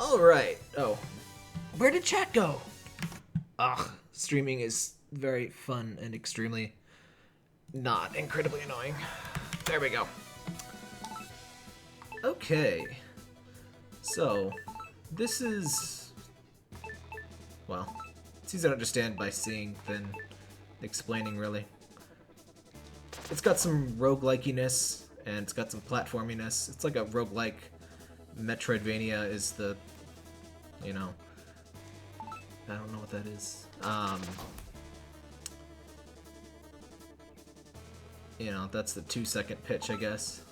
Alright. Oh. Where did chat go? Ugh. Streaming is very fun and extremely not incredibly annoying. There we go. Okay. So, this is... well, it's easy to understand by seeing than explaining, really. It's got some roguelike-iness, and it's got some platforminess. It's like a roguelike. Metroidvania is the, you know, I don't know what that is. You know, that's the 2-second pitch, I guess.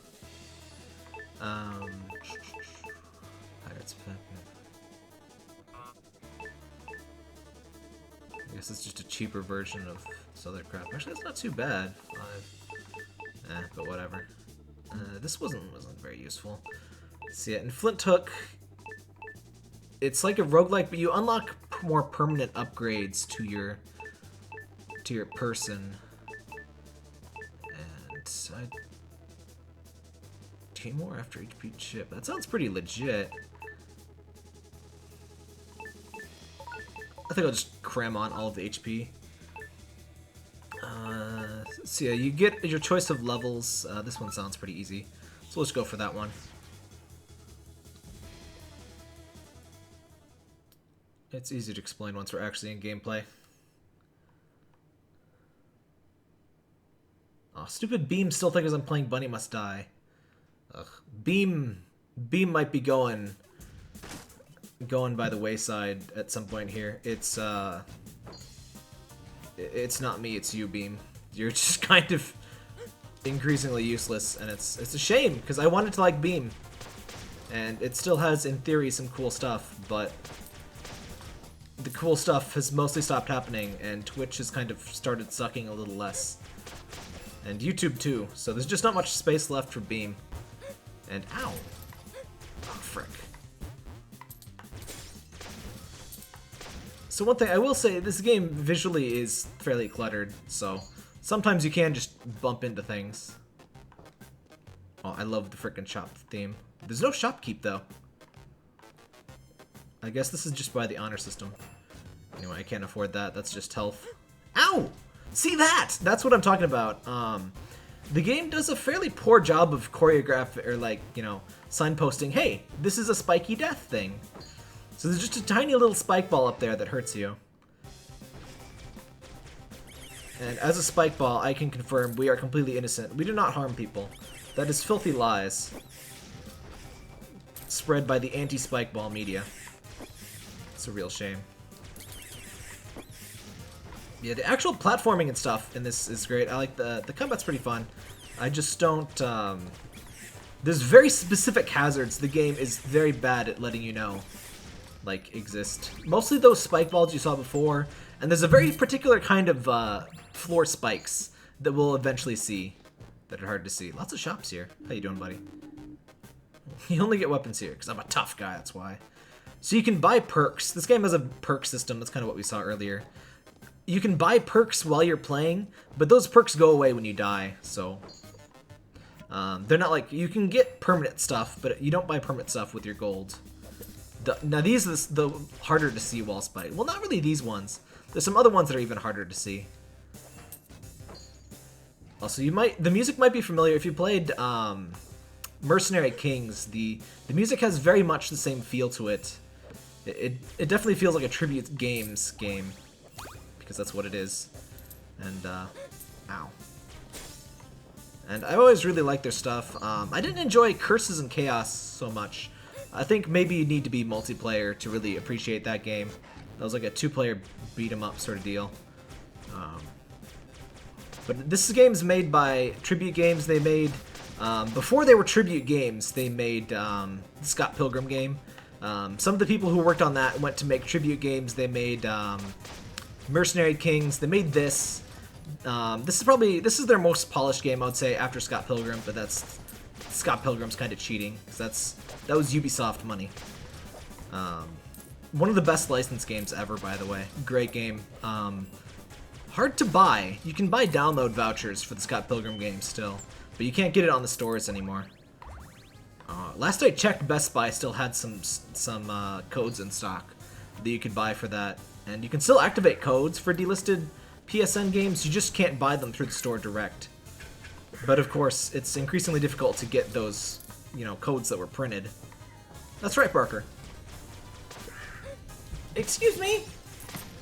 Pirates Pack. I guess it's just a cheaper version of this other crap. Actually, that's not too bad. But whatever. This wasn't very useful. See it in Flinthook. It's like a roguelike, but you unlock more permanent upgrades to your person. And I gain more after each beat chip. That sounds pretty legit. I think I'll just cram on all of the HP. So yeah, you get your choice of levels. This one sounds pretty easy, so let's go for that one. It's easy to explain once we're actually in gameplay. Oh, stupid Beam still thinks I'm playing Bunny Must Die. Ugh. Beam might be going by the wayside at some point here. It's not me, it's you, Beam. You're just kind of increasingly useless, and it's a shame because I wanted to like Beam, and it still has in theory some cool stuff, but the cool stuff has mostly stopped happening, and Twitch has kind of started sucking a little less. And YouTube too, so there's just not much space left for Beam. And ow! Oh, frick. So one thing I will say, this game visually is fairly cluttered, so sometimes you can just bump into things. Oh, I love the frickin' shop theme. There's no shopkeep though. I guess this is just by the honor system. Anyway, I can't afford that. That's just health. Ow! See that? That's what I'm talking about. The game does a fairly poor job of choreograph or like, you know, signposting, hey, this is a spiky death thing. So there's just a tiny little spike ball up there that hurts you. And as a spike ball, I can confirm we are completely innocent. We do not harm people. That is filthy lies spread by the anti-spike ball media. It's a real shame. Yeah, the actual platforming and stuff in this is great. I like the combat's pretty fun. I just don't, there's very specific hazards the game is very bad at letting you know, like, exist. Mostly those spike balls you saw before, and there's a very particular kind of, floor spikes that we'll eventually see that are hard to see. Lots of shops here. How you doing, buddy? You only get weapons here, because I'm a tough guy, that's why. So you can buy perks. This game has a perk system. That's kind of what we saw earlier. You can buy perks while you're playing, but those perks go away when you die, so... they're not like... You can get permanent stuff, but you don't buy permanent stuff with your gold. Now these are the harder to see wall spike. Well, not really these ones. There's some other ones that are even harder to see. Also, the music might be familiar. If you played Mercenary Kings, the music has very much the same feel to it. It definitely feels like a tribute games game. Because that's what it is. And, ow. And I always really like their stuff. I didn't enjoy Curses and Chaos so much. I think maybe you need to be multiplayer to really appreciate that game. That was like a 2-player beat-em-up sort of deal. But this game's made by Tribute Games. They made, before they were Tribute Games, they made the Scott Pilgrim game. Some of the people who worked on that went to make Tribute Games. They made Mercenary Kings. They made this. This is their most polished game, I would say, after Scott Pilgrim, but that's... Scott Pilgrim's kind of cheating, because that was Ubisoft money. One of the best licensed games ever, by the way. Great game. Hard to buy. You can buy download vouchers for the Scott Pilgrim game still, but you can't get it on the stores anymore. Last I checked, Best Buy still had some codes in stock that you could buy for that. And you can still activate codes for delisted PSN games, you just can't buy them through the store direct. But of course, it's increasingly difficult to get those, codes that were printed. That's right, Barker. Excuse me?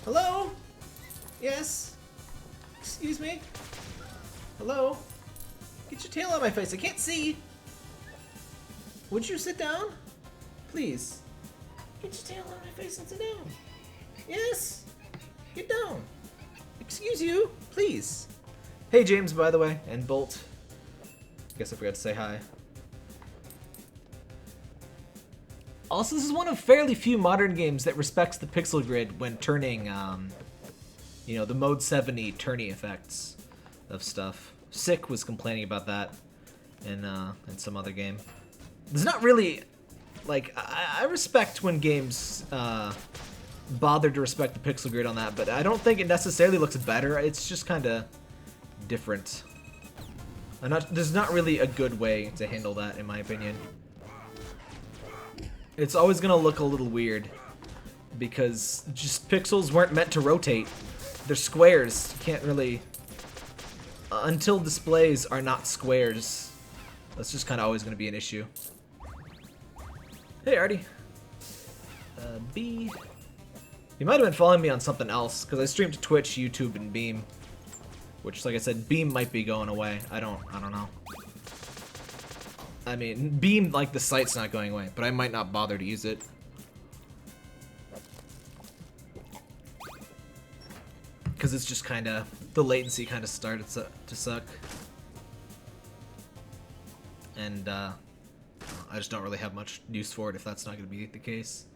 Hello? Yes? Excuse me? Hello? Get your tail out of my face, I can't see! Would you sit down? Please. Get your tail out of my face and sit down. Yes? Get down. Excuse you, please. Hey James, by the way, and Bolt. Guess I forgot to say hi. Also, this is one of fairly few modern games that respects the pixel grid when turning, the mode 70 turning effects of stuff. Sick was complaining about that in some other game. There's not really, I respect when games bother to respect the pixel grid on that, but I don't think it necessarily looks better. It's just kind of different. There's not really a good way to handle that, in my opinion. It's always gonna look a little weird because just pixels weren't meant to rotate. They're squares. You can't really, until displays are not squares. That's just kind of always gonna be an issue. Hey, Artie. B. You might have been following me on something else because I stream to Twitch, YouTube, and Beam. Which, like I said, Beam might be going away. I don't know. I mean, Beam, the site's not going away, but I might not bother to use it. Because it's just kind of, the latency kind of started to suck. And, I just don't really have much use for it if that's not going to be the case.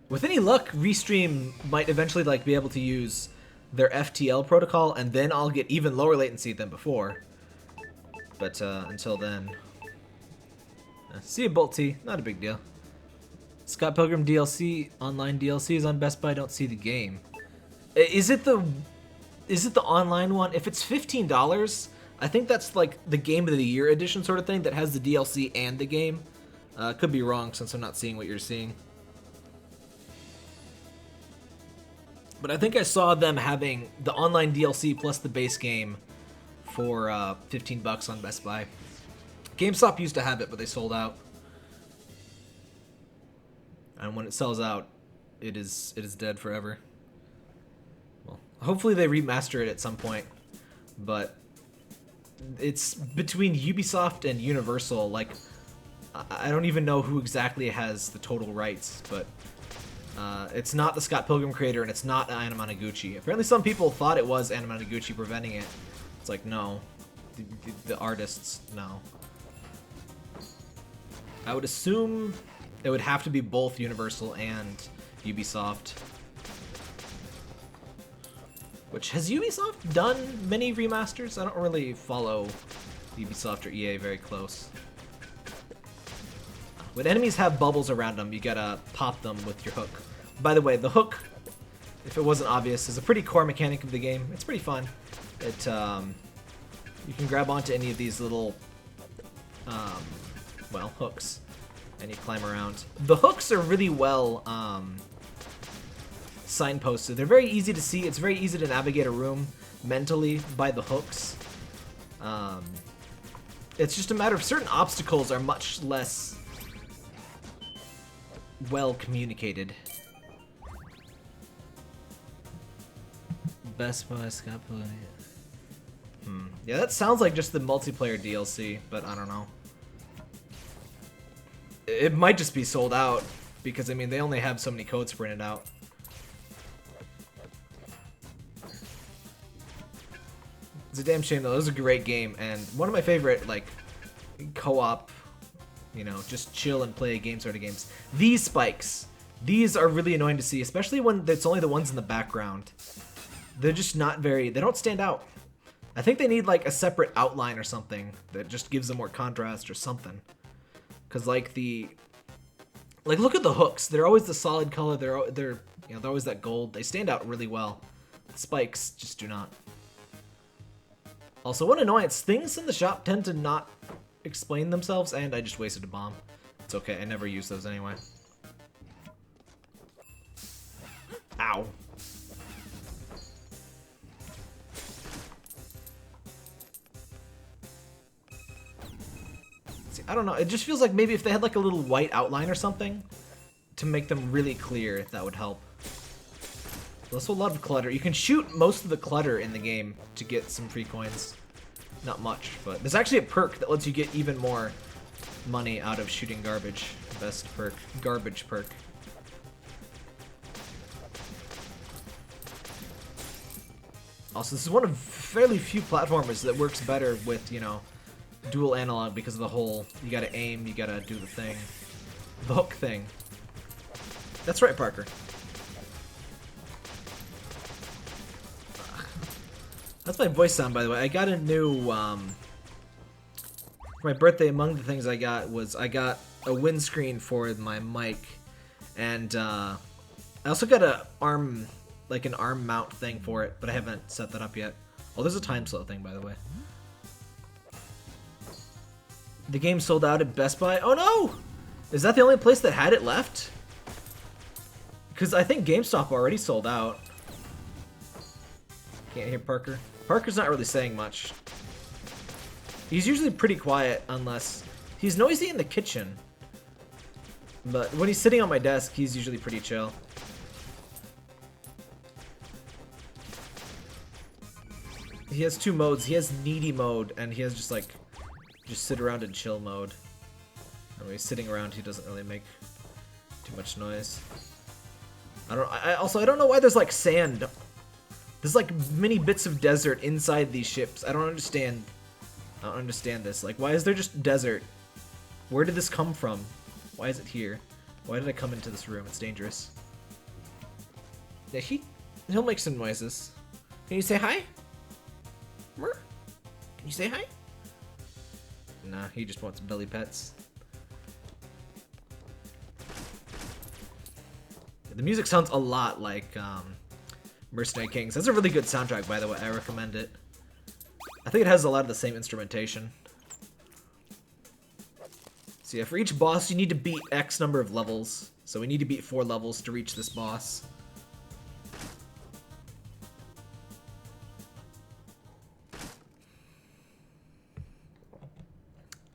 With any luck, Restream might eventually, be able to use their FTL protocol, and then I'll get even lower latency than before. But, until then... see you, Bolt T. Not a big deal. Scott Pilgrim DLC, online DLC is on Best Buy. Don't see the game. Is it the online one? If it's $15, I think that's the Game of the Year edition sort of thing that has the DLC and the game. Could be wrong since I'm not seeing what you're seeing. But I think I saw them having the online DLC plus the base game for $15 on Best Buy. GameStop used to have it, but they sold out. And when it sells out, it is dead forever. Well, hopefully they remaster it at some point. But it's between Ubisoft and Universal. I don't even know who exactly has the total rights, but it's not the Scott Pilgrim creator, and it's not Anamanaguchi. Apparently some people thought it was Anamanaguchi preventing it. It's no. The artists, no. I would assume it would have to be both Universal and Ubisoft. Which, has Ubisoft done many remasters? I don't really follow Ubisoft or EA very close. When enemies have bubbles around them, you gotta pop them with your hook. By the way, the hook, if it wasn't obvious, is a pretty core mechanic of the game. It's pretty fun. It, you can grab onto any of these little, hooks, and you climb around. The hooks are really well, signposted. They're very easy to see. It's very easy to navigate a room mentally by the hooks. It's just a matter of certain obstacles are much less well communicated. Best Buy Scott Pilgrim. Yeah, that sounds like just the multiplayer DLC, but I don't know. It might just be sold out because they only have so many codes printed out. It's a damn shame though. It was a great game and one of my favorite co-op, just chill and play game sort of games. These spikes, these are really annoying to see, especially when it's only the ones in the background. They're just not very, they don't stand out. I think they need a separate outline or something that just gives them more contrast or something. Cause look at the hooks. They're always the solid color. They're always that gold. They stand out really well. The spikes just do not. Also, what annoyance! Things in the shop tend to not explain themselves, and I just wasted a bomb. It's okay, I never use those anyway. Ow. See, I don't know, it just feels like maybe if they had like a little white outline or something to make them really clear, that would help. Also a lot of clutter. You can shoot most of the clutter in the game to get some free coins. Not much, but there's actually a perk that lets you get even more money out of shooting garbage. Best perk. Garbage perk. Also, this is one of fairly few platformers that works better with, you know, dual analog because of the whole, you gotta aim, you gotta do the thing. The hook thing. That's right, Parker. That's my voice sound, by the way. I got a new, for my birthday, among the things I got was I got a windscreen for my mic, and I also got a arm, like an arm mount thing for it, but I haven't set that up yet. Oh, there's a time slow thing, by the way. The game sold out at Best Buy. Oh no! Is that the only place that had it left? Because I think GameStop already sold out. Can't hear Parker. Parker's not really saying much. He's usually pretty quiet unless... He's noisy in the kitchen. But when he's sitting on my desk, he's usually pretty chill. He has two modes. He has needy mode, and he has just like... just sit around and chill mode. And when he's sitting around, he doesn't really make too much noise. I don't know why there's like sand. There's like many bits of desert inside these ships. I don't understand this. Like, why is there just desert? Where did this come from? Why is it here? Why did I come into this room? It's dangerous. Yeah, he'll make some noises. Can you say hi? Can you say hi? Nah, he just wants belly pets. The music sounds a lot like Mercenary Kings. That's a really good soundtrack, by the way. I recommend it. I think it has a lot of the same instrumentation. So yeah, for each boss, you need to beat X number of levels. So we need to beat 4 levels to reach this boss.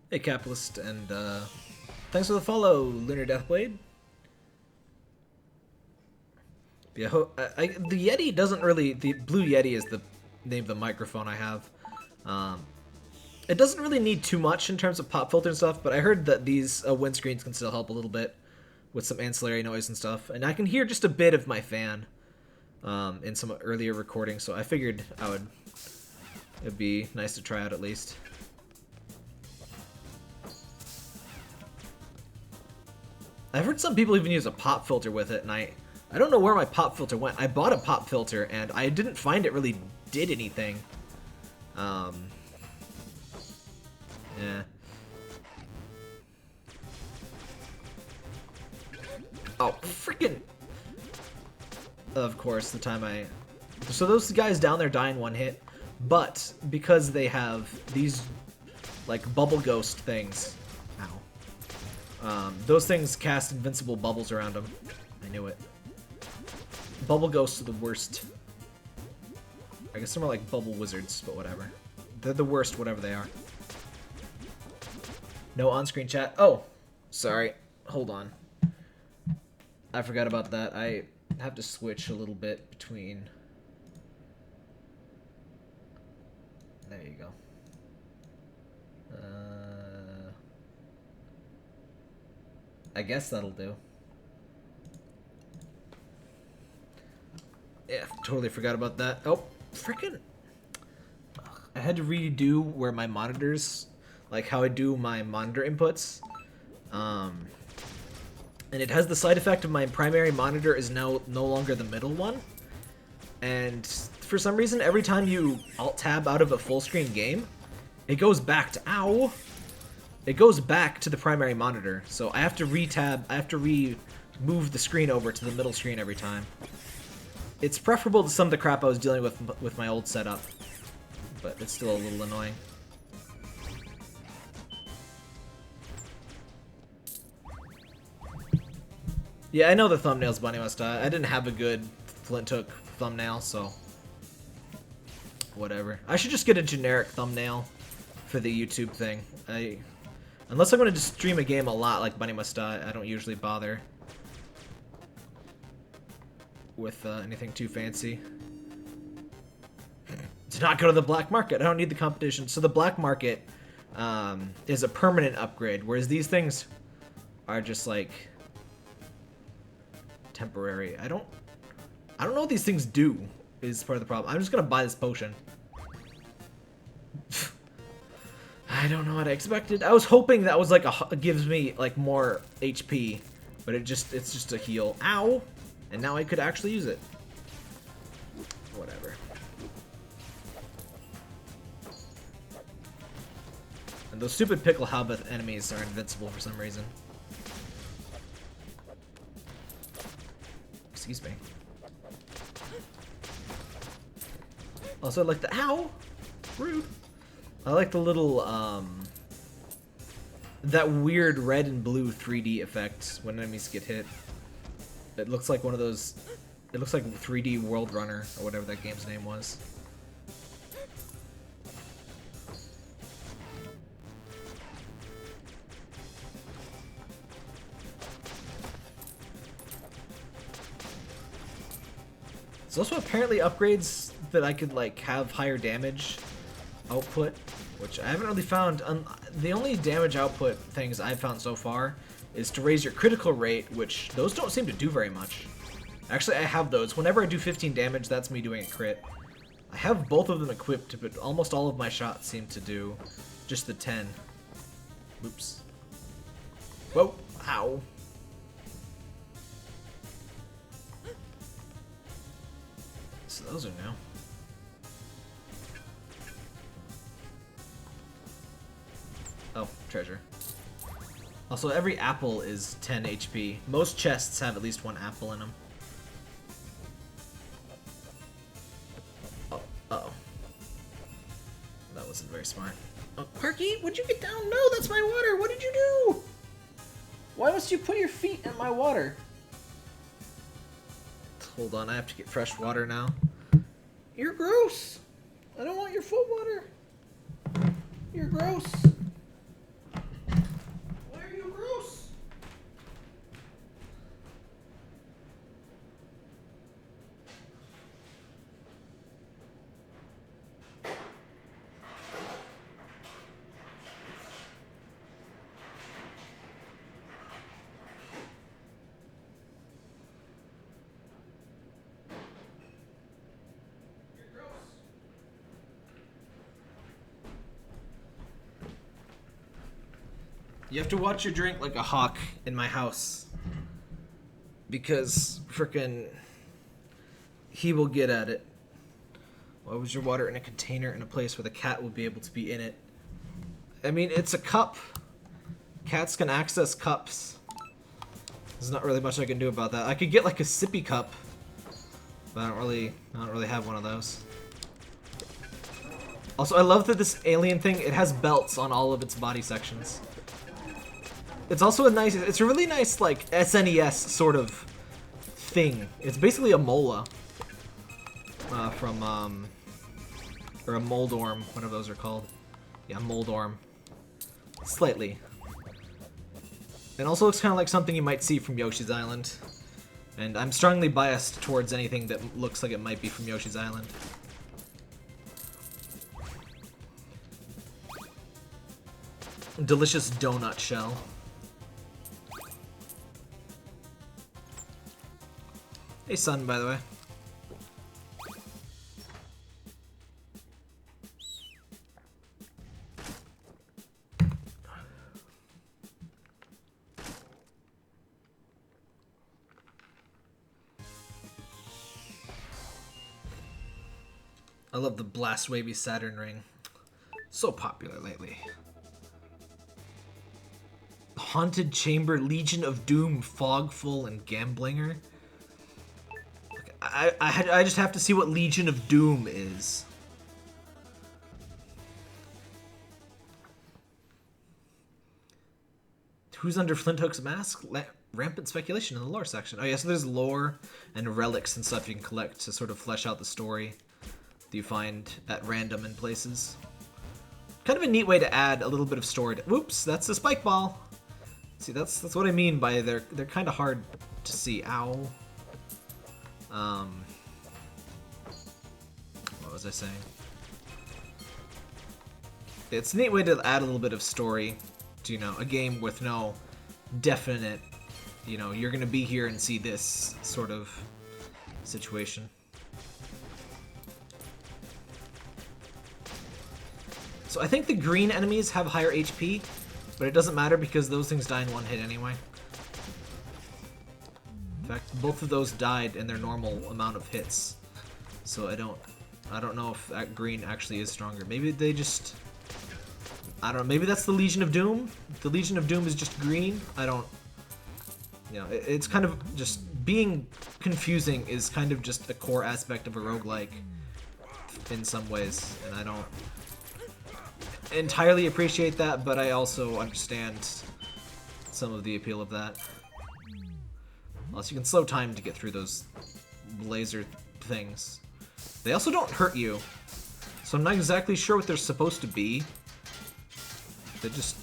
Hey, Capitalist, and thanks for the follow, Lunar Deathblade. Yeah, the Yeti doesn't really... The Blue Yeti is the name of the microphone I have. It doesn't really need too much in terms of pop filter and stuff, but I heard that these windscreens can still help a little bit with some ancillary noise and stuff. And I can hear just a bit of my fan in some earlier recordings, so I figured it'd be nice to try out at least. I've heard some people even use a pop filter with it, and I don't know where my pop filter went. I bought a pop filter, and I didn't find it really did anything. Yeah. Oh, freaking... Of course, the time I... So those guys down there die in one hit, but because they have these, like, bubble ghost things... Ow. Those things cast invincible bubbles around them. I knew it. Bubble ghosts are the worst. I guess they're more like bubble wizards, but whatever. They're the worst, whatever they are. No on-screen chat. Oh, sorry. Hold on. I forgot about that. I have to switch a little bit between... There you go. I guess that'll do. Yeah, totally forgot about that. Oh, frickin'. I had to redo where my monitors, like how I do my monitor inputs. And it has the side effect of my primary monitor is now no longer the middle one. And for some reason, every time you alt-tab out of a full-screen game, it goes back to, ow! It goes back to the primary monitor. So I have to re-tab, I have to move the screen over to the middle screen every time. It's preferable to some of the crap I was dealing with my old setup, but it's still a little annoying. Yeah, I know the thumbnail's Bunny Must Die. I didn't have a good Flinthook thumbnail, so whatever. I should just get a generic thumbnail for the YouTube thing. Unless I'm going to just stream a game a lot like Bunny Must Die, I don't usually bother with anything too fancy. Do not go to the black market. I don't need the competition. So the black market is a permanent upgrade, whereas these things are just like temporary. I don't know what these things do is part of the problem. I'm just gonna buy this potion. I don't know what I expected. I was hoping that was like gives me like more HP, but it's just a heal. Ow! And now I could actually use it. Whatever. And those stupid Pickle Halbeth enemies are invincible for some reason. Excuse me. Also, I like the ow, rude. I like the little that weird red and blue 3D effect when enemies get hit. It looks like one of those. It looks like 3D World Runner or whatever that game's name was. There's also apparently upgrades that I could like have higher damage output, which I haven't really found. The only damage output things I've found so far is to raise your critical rate, which those don't seem to do very much. Actually, I have those. Whenever I do 15 damage, that's me doing a crit. I have both of them equipped, but almost all of my shots seem to do just the 10. Oops. Whoa. Ow. So those are new. Oh, treasure. Also, every apple is 10 HP. Most chests have at least one apple in them. Oh, uh-oh. That wasn't very smart. Oh, Parky, would you get down? No, that's my water! What did you do? Why must you put your feet in my water? Hold on, I have to get fresh water now. You're gross! I don't want your foot water. You're gross. Why are you gross? You have to watch your drink like a hawk in my house. Because frickin' he will get at it. Why was your water in a container in a place where the cat will be able to be in it? I mean, it's a cup. Cats can access cups. There's not really much I can do about that. I could get like a sippy cup, but I don't really have one of those. Also, I love that this alien thing, it has belts on all of its body sections. It's also it's a really nice, like, SNES sort of thing. It's basically a mola from, or a moldorm, whatever those are called. Yeah, moldorm. Slightly. It also looks kind of like something you might see from Yoshi's Island. And I'm strongly biased towards anything that looks like it might be from Yoshi's Island. Delicious donut shell. Hey, son, by the way. I love the Blast Wavy Saturn ring. So popular lately. Haunted Chamber, Legion of Doom, Fogful, and Gamblinger. I just have to see what Legion of Doom is. Who's under Flinthook's mask? rampant speculation in the lore section. Oh yeah, so there's lore and relics and stuff you can collect to sort of flesh out the story that you find at random in places. Kind of a neat way to add a little bit of story. Whoops, that's the spike ball. See, that's what I mean by they're kind of hard to see. Ow. What was I saying? It's a neat way to add a little bit of story to, you know, a game with no definite, you know, you're gonna be here and see this sort of situation. So I think the green enemies have higher HP, but it doesn't matter because those things die in one hit anyway. In fact, both of those died in their normal amount of hits. So I don't know if that green actually is stronger. Maybe they just, I don't know, maybe that's the Legion of Doom? The Legion of Doom is just green? I don't, you know, it's kind of just being confusing is kind of just a core aspect of a roguelike in some ways, and I don't entirely appreciate that, but I also understand some of the appeal of that. Unless you can slow time to get through those laser things. They also don't hurt you, so I'm not exactly sure what they're supposed to be. They're just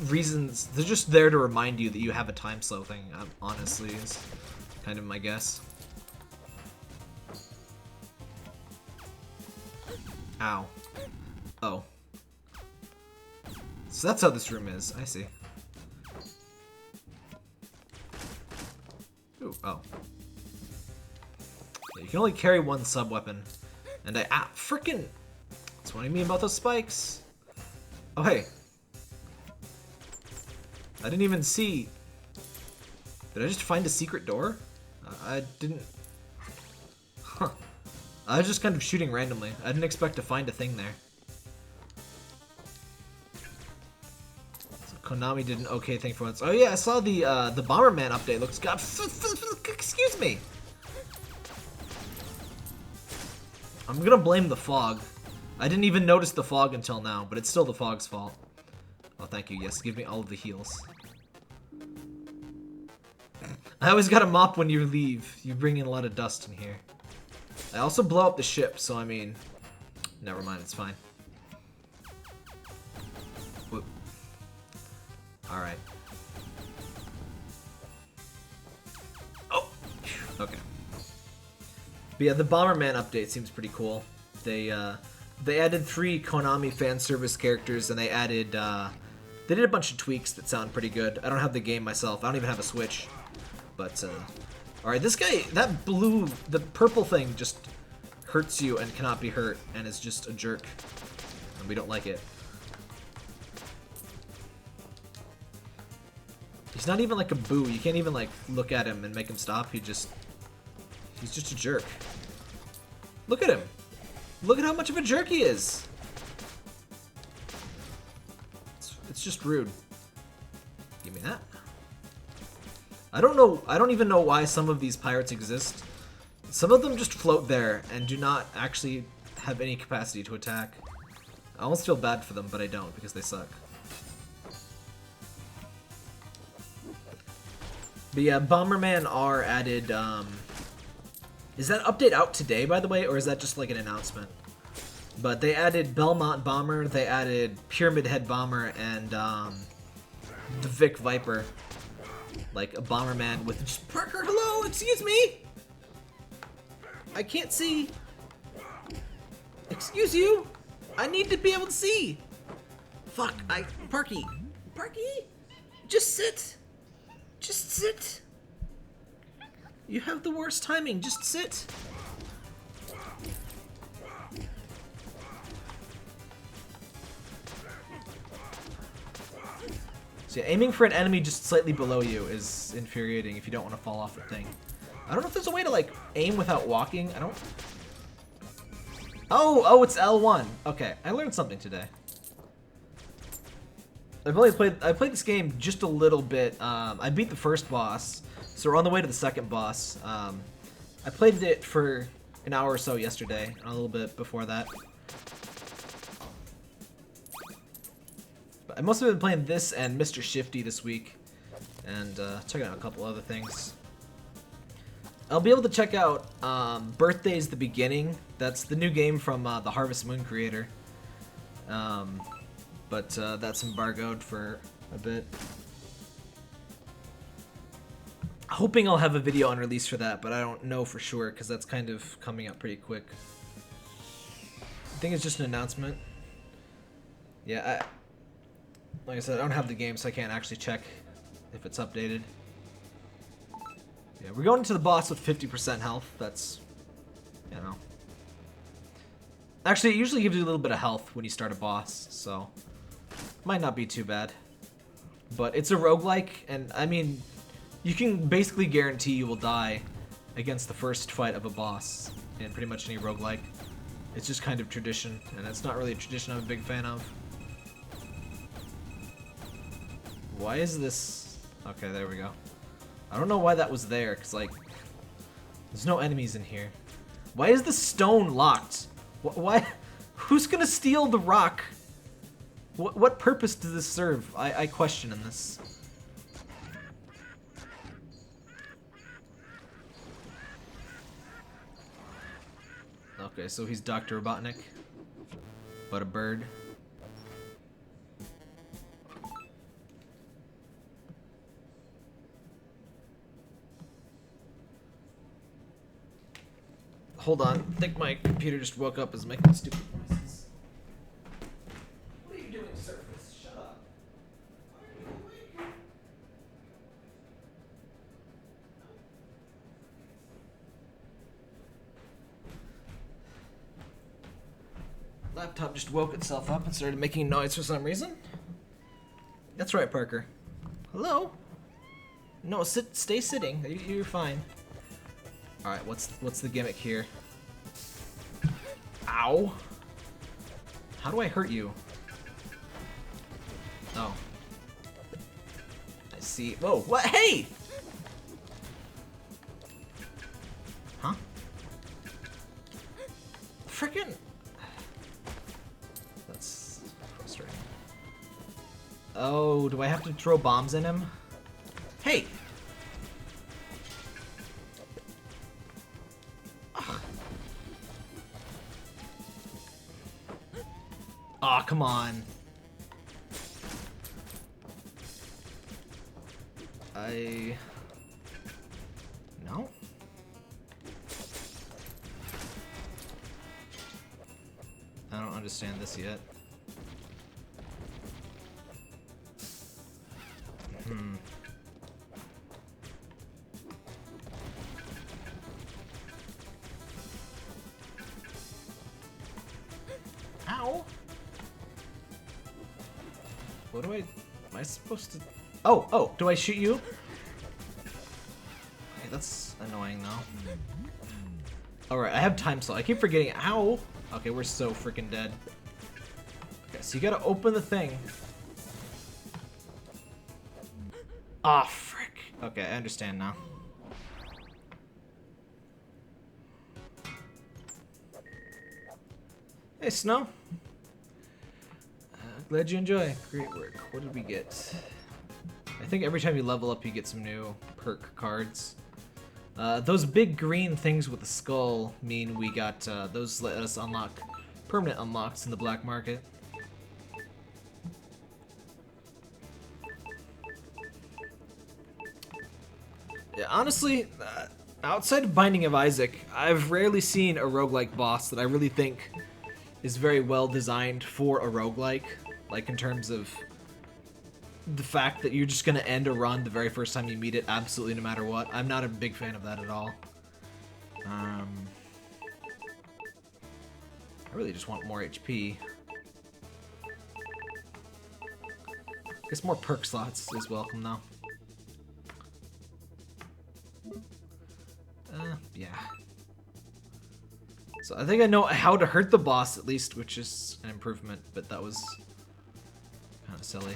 reasons, they're just there to remind you that you have a time slow thing, honestly, is kind of my guess. Ow. Oh. So that's how this room is, I see. Ooh, oh. Yeah, you can only carry one sub-weapon. And frickin', that's what I mean about those spikes. Oh, hey. I didn't even see. Did I just find a secret door? I didn't. Huh. I was just kind of shooting randomly. I didn't expect to find a thing there. So Konami did an okay thing for once. Oh yeah, I saw the Bomberman update. Looks god. Excuse me. I'm gonna blame the fog. I didn't even notice the fog until now, but it's still the fog's fault. Oh, thank you. Yes, give me all of the heals. I always gotta mop when you leave. You bring in a lot of dust in here. I also blow up the ship, so I mean... Never mind, it's fine. Whoop. Alright. Oh! Okay. But yeah, the Bomberman update seems pretty cool. They added 3 Konami fan service characters, and they added, they did a bunch of tweaks that sound pretty good. I don't have the game myself. I don't even have a Switch. But, alright, this guy, that blue, the purple thing just hurts you and cannot be hurt, and is just a jerk. And we don't like it. He's not even like a boo. You can't even, like, look at him and make him stop. He's just a jerk. Look at him. Look at how much of a jerk he is. It's just rude. Give me that. I don't know. I don't even know why some of these pirates exist. Some of them just float there and do not actually have any capacity to attack. I almost feel bad for them, but I don't because they suck. But yeah, Bomberman R added, is that update out today, by the way, or is that just like an announcement? But they added Belmont Bomber, they added Pyramid Head Bomber, and the Vic Viper. Like a Bomberman with just Parker, hello, excuse me! I can't see. Excuse you? I need to be able to see. Fuck, Parky, just sit. Just sit. You have the worst timing, just sit. So yeah, aiming for an enemy just slightly below you is infuriating if you don't want to fall off the thing. I don't know if there's a way to like aim without walking. I don't. Oh, it's L1. Okay, I learned something today. I played this game just a little bit. I beat the first boss, so we're on the way to the second boss. I played it for an hour or so yesterday, and a little bit before that. But I must have been playing this and Mr. Shifty this week, and check out a couple other things. I'll be able to check out Birthday's the Beginning. That's the new game from the Harvest Moon creator. But that's embargoed for a bit. Hoping I'll have a video on release for that, but I don't know for sure because that's kind of coming up pretty quick. I think it's just an announcement. Yeah, like I said, I don't have the game, so I can't actually check if it's updated. Yeah, we're going into the boss with 50% health. That's, you know. Actually, it usually gives you a little bit of health when you start a boss, so might not be too bad. But it's a roguelike, and I mean, you can basically guarantee you will die against the first fight of a boss in pretty much any roguelike. It's just kind of tradition, and it's not really a tradition I'm a big fan of. Why is this... Okay, there we go. I don't know why that was there, because, like, there's no enemies in here. Why is the stone locked? Why? Who's gonna steal the rock? What purpose does this serve? I question in this. Okay, so he's Dr. Robotnik, but a bird. Hold on, I think my computer just woke up and is making stupid noises. What are you doing, Surface? Shut up. Why are you awake? Laptop just woke itself up and started making noise for some reason. That's right, Parker. Hello? No, stay sitting. You're fine. Alright, what's the gimmick here? Ow! How do I hurt you? Oh. I see. Whoa, what? Hey! Huh? Frickin'. That's frustrating. Oh, do I have to throw bombs in him? Hey! Aw, oh, come on. No? I don't understand this yet. Ow! What do am I supposed to... Oh, do I shoot you? Okay, that's annoying though. Alright, I have time slot. I keep forgetting. Ow! Okay, we're so freaking dead. Okay, so you gotta open the thing. Ah, frick. Okay, I understand now. Hey, Snow. Glad you enjoy. Great work. What did we get? I think every time you level up, you get some new perk cards. Those big green things with the skull mean we got, those let us unlock permanent unlocks in the black market. Yeah, honestly, outside of Binding of Isaac, I've rarely seen a roguelike boss that I really think is very well designed for a roguelike. Like, in terms of the fact that you're just gonna end a run the very first time you meet it, absolutely no matter what. I'm not a big fan of that at all. I really just want more HP. I guess more perk slots is welcome, though. Yeah. So I think I know how to hurt the boss, at least, which is an improvement, but that was kind of silly.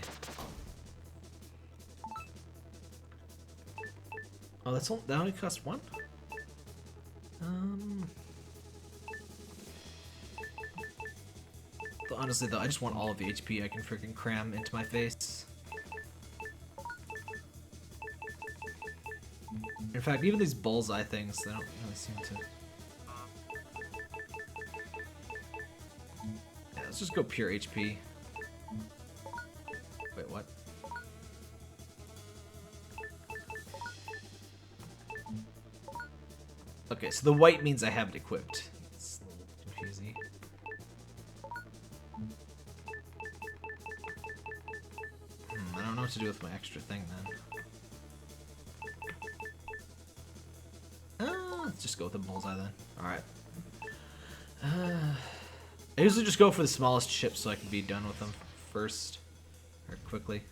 Oh, that only costs one? But honestly, though, I just want all of the HP I can freaking cram into my face. fact, even these bullseye things, they don't really seem to... Yeah, let's just go pure HP. Wait, what? Okay, so the white means I have it equipped. It's a little confusing. I don't know what to do with my extra thing then. Let's just go with the bullseye then. Alright. I usually just go for the smallest chips so I can be done with them first. Or quickly.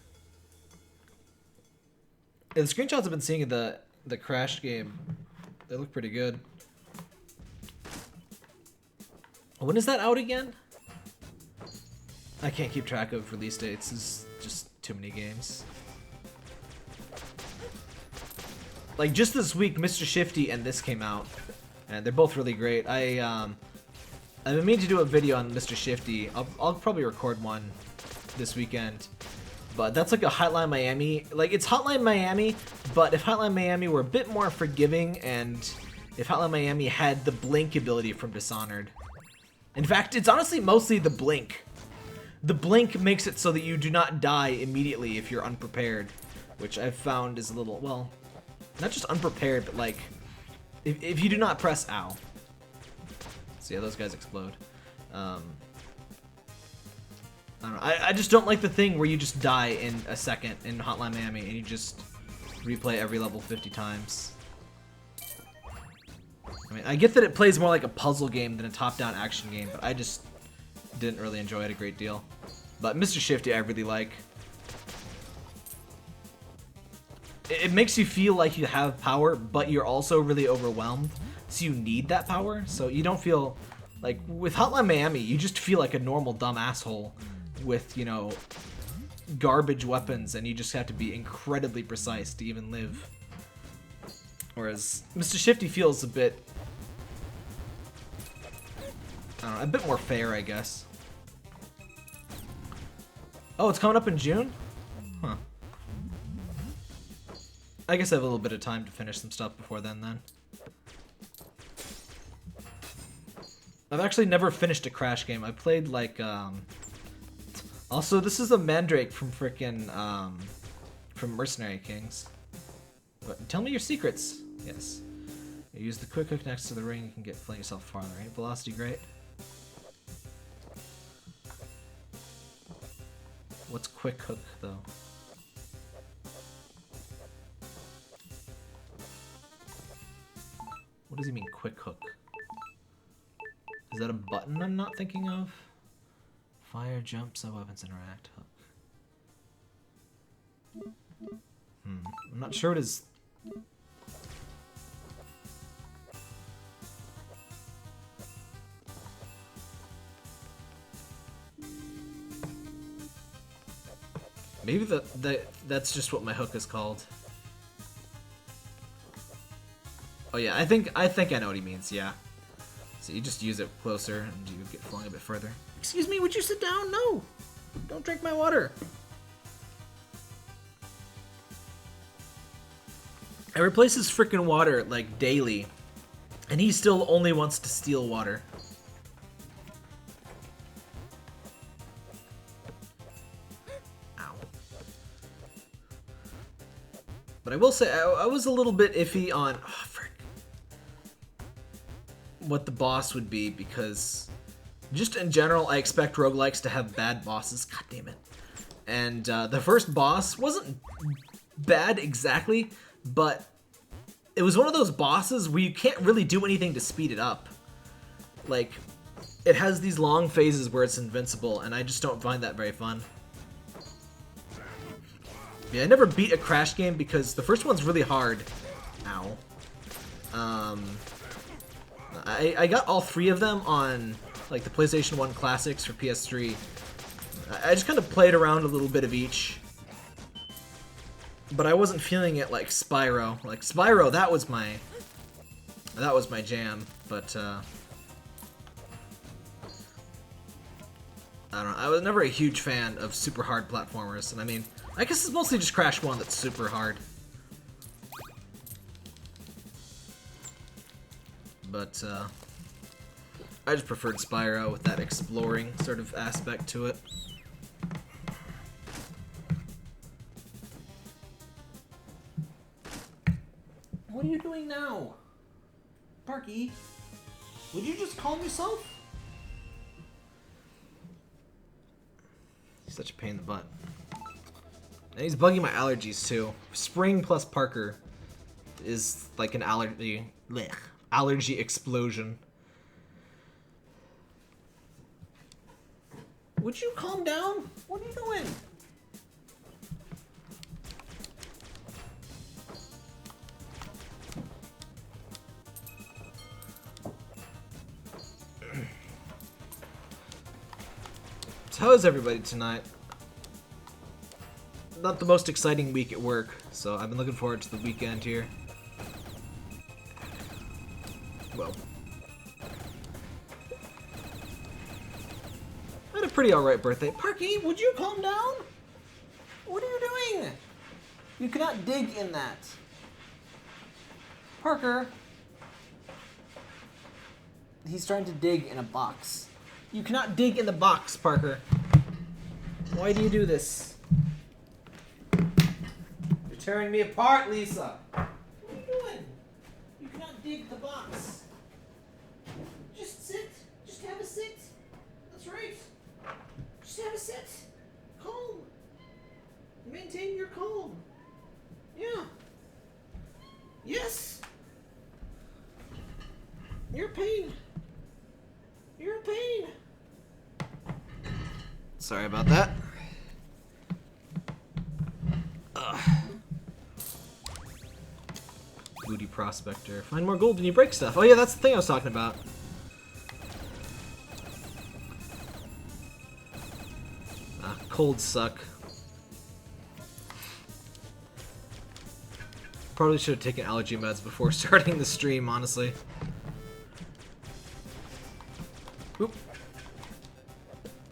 Yeah, the screenshots I've been seeing of the Crash game, they look pretty good. When is that out again? I can't keep track of release dates. There's just too many games. Like just this week, Mr. Shifty and this came out, and they're both really great. I've been meaning to do a video on Mr. Shifty. I'll probably record one this weekend. But that's like a Hotline Miami. Like, it's Hotline Miami, but if Hotline Miami were a bit more forgiving, and if Hotline Miami had the blink ability from Dishonored. In fact, it's honestly mostly the blink. The blink makes it so that you do not die immediately if you're unprepared, which I've found is a little, well, not just unprepared, but like, if you do not press ow. So yeah, those guys explode. I don't know. I just don't like the thing where you just die in a second in Hotline Miami and you just replay every level 50 times. I mean, I get that it plays more like a puzzle game than a top-down action game, but I just didn't really enjoy it a great deal. But Mr. Shifty I really like. It makes you feel like you have power, but you're also really overwhelmed, so you need that power. So you don't feel like with Hotline Miami, you just feel like a normal dumb asshole with, you know, garbage weapons, and you just have to be incredibly precise to even live. Whereas Mr. Shifty feels a bit, I don't know, a bit more fair, I guess. Oh, it's coming up in June? Huh. I guess I have a little bit of time to finish some stuff before then. I've actually never finished a Crash game. I played like, also, this is a Mandrake from frickin', from Mercenary Kings. But tell me your secrets. Yes. You use the quick hook next to the ring, you can fling yourself farther, right? Velocity great. What's quick hook, though? What does he mean, quick hook? Is that a button I'm not thinking of? Fire, jump, sub-weapons interact, hook. I'm not sure what his... Maybe that's just what my hook is called. Oh yeah, I think I know what he means, yeah. So you just use it closer and you get flung a bit further. Excuse me, would you sit down? No! Don't drink my water! I replace his frickin' water, like, daily. And he still only wants to steal water. Ow. But I will say, I was a little bit iffy on... Oh, frick. What the boss would be, because... Just in general, I expect roguelikes to have bad bosses. God damn it. And the first boss wasn't bad exactly, but it was one of those bosses where you can't really do anything to speed it up. Like, it has these long phases where it's invincible, and I just don't find that very fun. Yeah, I never beat a Crash game because the first one's really hard. Ow. I got all three of them on... like the PlayStation 1 Classics for PS3. I just kind of played around a little bit of each. But I wasn't feeling it like Spyro. Like Spyro, that was my jam, but I don't know. I was never a huge fan of super hard platformers, and I mean, I guess it's mostly just Crash 1 that's super hard. but I just preferred Spyro with that exploring sort of aspect to it. What are you doing now? Parky, would you just calm yourself? He's such a pain in the butt. And he's bugging my allergies too. Spring plus Parker is like an allergy explosion. Would you calm down? What are you doing? So how is everybody tonight? Not the most exciting week at work, so I've been looking forward to the weekend here. Well, I had a pretty alright birthday. Parky, would you calm down? What are you doing? You cannot dig in that. Parker. He's trying to dig in a box. You cannot dig in the box, Parker. Why do you do this? You're tearing me apart, Lisa. What are you doing? You cannot dig the box. Just sit. Just have a sit. That's right. Just have a sit. Calm. Maintain your calm. Yeah. Yes. You're in pain. You're in pain. Sorry about that. Booty prospector. Find more gold when you break stuff. Oh yeah, that's the thing I was talking about. Colds suck. Probably should have taken allergy meds before starting the stream, honestly. Oop.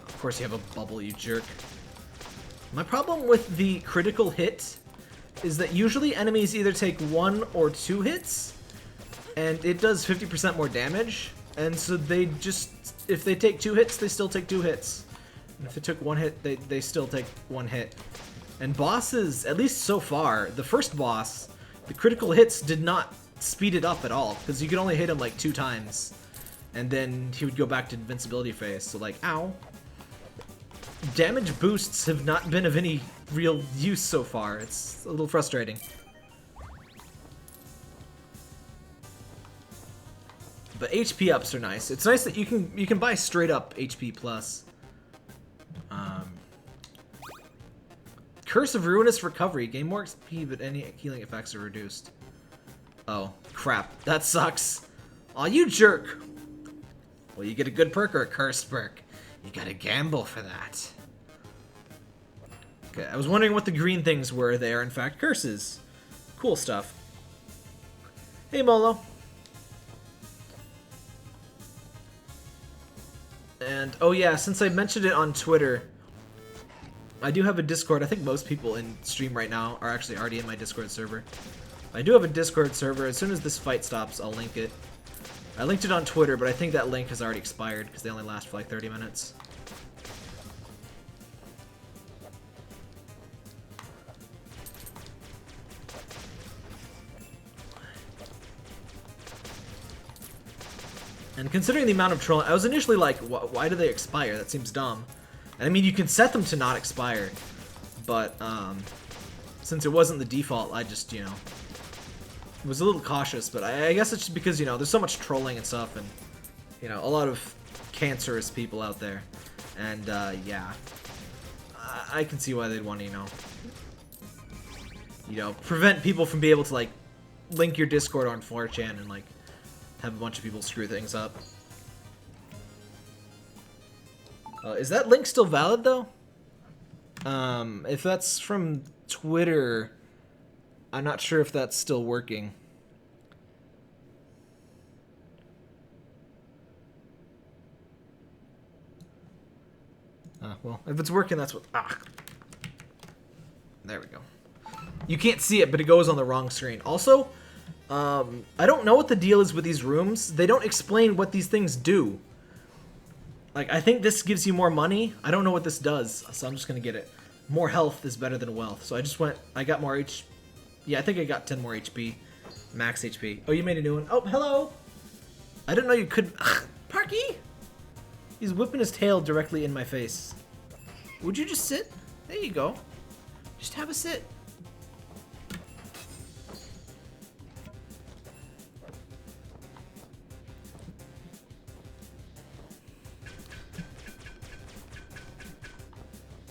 Of course you have a bubble, you jerk. My problem with the critical hit is that usually enemies either take 1 or 2 hits, and it does 50% more damage, and so they just, if they take 2 hits, they still take 2 hits. And if it took 1 hit, they still take 1 hit. And bosses, at least so far, the first boss, the critical hits did not speed it up at all, because you could only hit him like 2 times, and then he would go back to invincibility phase, so like, ow. Damage boosts have not been of any real use so far. It's a little frustrating. But HP ups are nice. It's nice that you can buy straight up HP plus. Curse of Ruinous Recovery. Gain more XP, but any healing effects are reduced. Oh, crap. That sucks. Aw, you jerk. Well, you get a good perk or a cursed perk. You gotta gamble for that. Okay, I was wondering what the green things were. They are, in fact, curses. Cool stuff. Hey, Molo. And, oh yeah, since I mentioned it on Twitter, I do have a Discord. I think most people in stream right now are actually already in my Discord server. I do have a Discord server. As soon as this fight stops, I'll link it. I linked it on Twitter, but I think that link has already expired because they only last for like 30 minutes. And considering the amount of trolling, I was initially like, why do they expire? That seems dumb. And I mean, you can set them to not expire, but since it wasn't the default, I just, you know, was a little cautious. But I guess it's just because, you know, there's so much trolling and stuff, and, you know, a lot of cancerous people out there. And, yeah, I can see why they'd want to, you know, prevent people from being able to, like, link your Discord on 4chan and, like, have a bunch of people screw things up. Is that link still valid, though? If that's from Twitter, I'm not sure if that's still working. Well, if it's working, that's what... There we go. You can't see it, but it goes on the wrong screen. Also, I don't know what the deal is with these rooms. They don't explain what these things do. Like, I think this gives you more money. I don't know what this does, so I'm just gonna get it. More health is better than wealth. So I got more yeah, I think I got 10 more HP. Max HP. Oh, you made a new one? Oh, hello! I didn't know you could... Parky! He's whipping his tail directly in my face. Would you just sit? There you go. Just have a sit.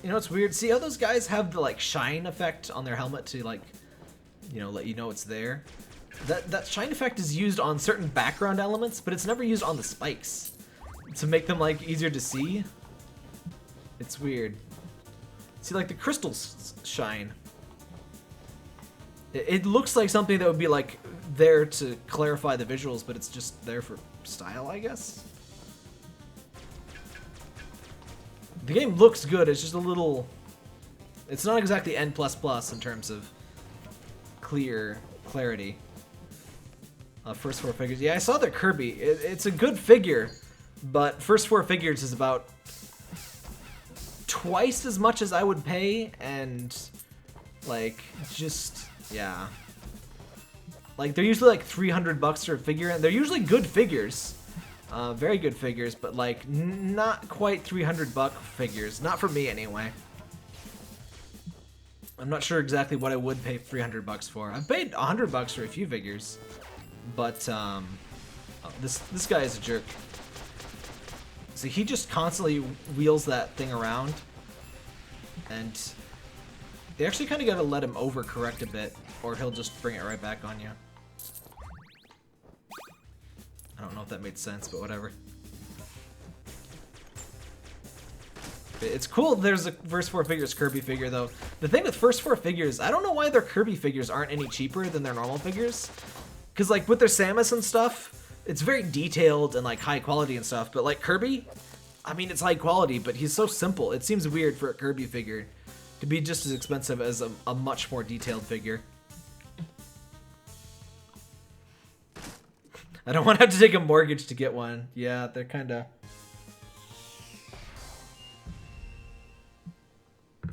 You know what's weird? See how those guys have the like shine effect on their helmet to like, you know, let you know it's there? That shine effect is used on certain background elements, but it's never used on the spikes to make them like easier to see. It's weird. See, like the crystals shine. It looks like something that would be like there to clarify the visuals, but it's just there for style, I guess. The game looks good, it's just a little... It's not exactly N++ in terms of clarity. First four figures. Yeah, I saw the Kirby. It's a good figure, but first four figures is about twice as much as I would pay, and like, just, yeah. Like, they're usually like $300 for a figure, and they're usually good figures. Very good figures, but like not quite $300 figures. Not for me anyway. I'm not sure exactly what I would pay $300 for. I've paid $100 for a few figures, but oh, this guy is a jerk. So he just constantly wheels that thing around, and they actually kind of gotta let him overcorrect a bit, or he'll just bring it right back on you. I don't know if that made sense, but whatever. It's cool there's a first four figures Kirby figure, though. The thing with first four figures, I don't know why their Kirby figures aren't any cheaper than their normal figures. Because, like, with their Samus and stuff, it's very detailed and, like, high quality and stuff. But, like, Kirby, I mean, it's high quality, but he's so simple. It seems weird for a Kirby figure to be just as expensive as a much more detailed figure. I don't want to have to take a mortgage to get one. Yeah, they're kind of...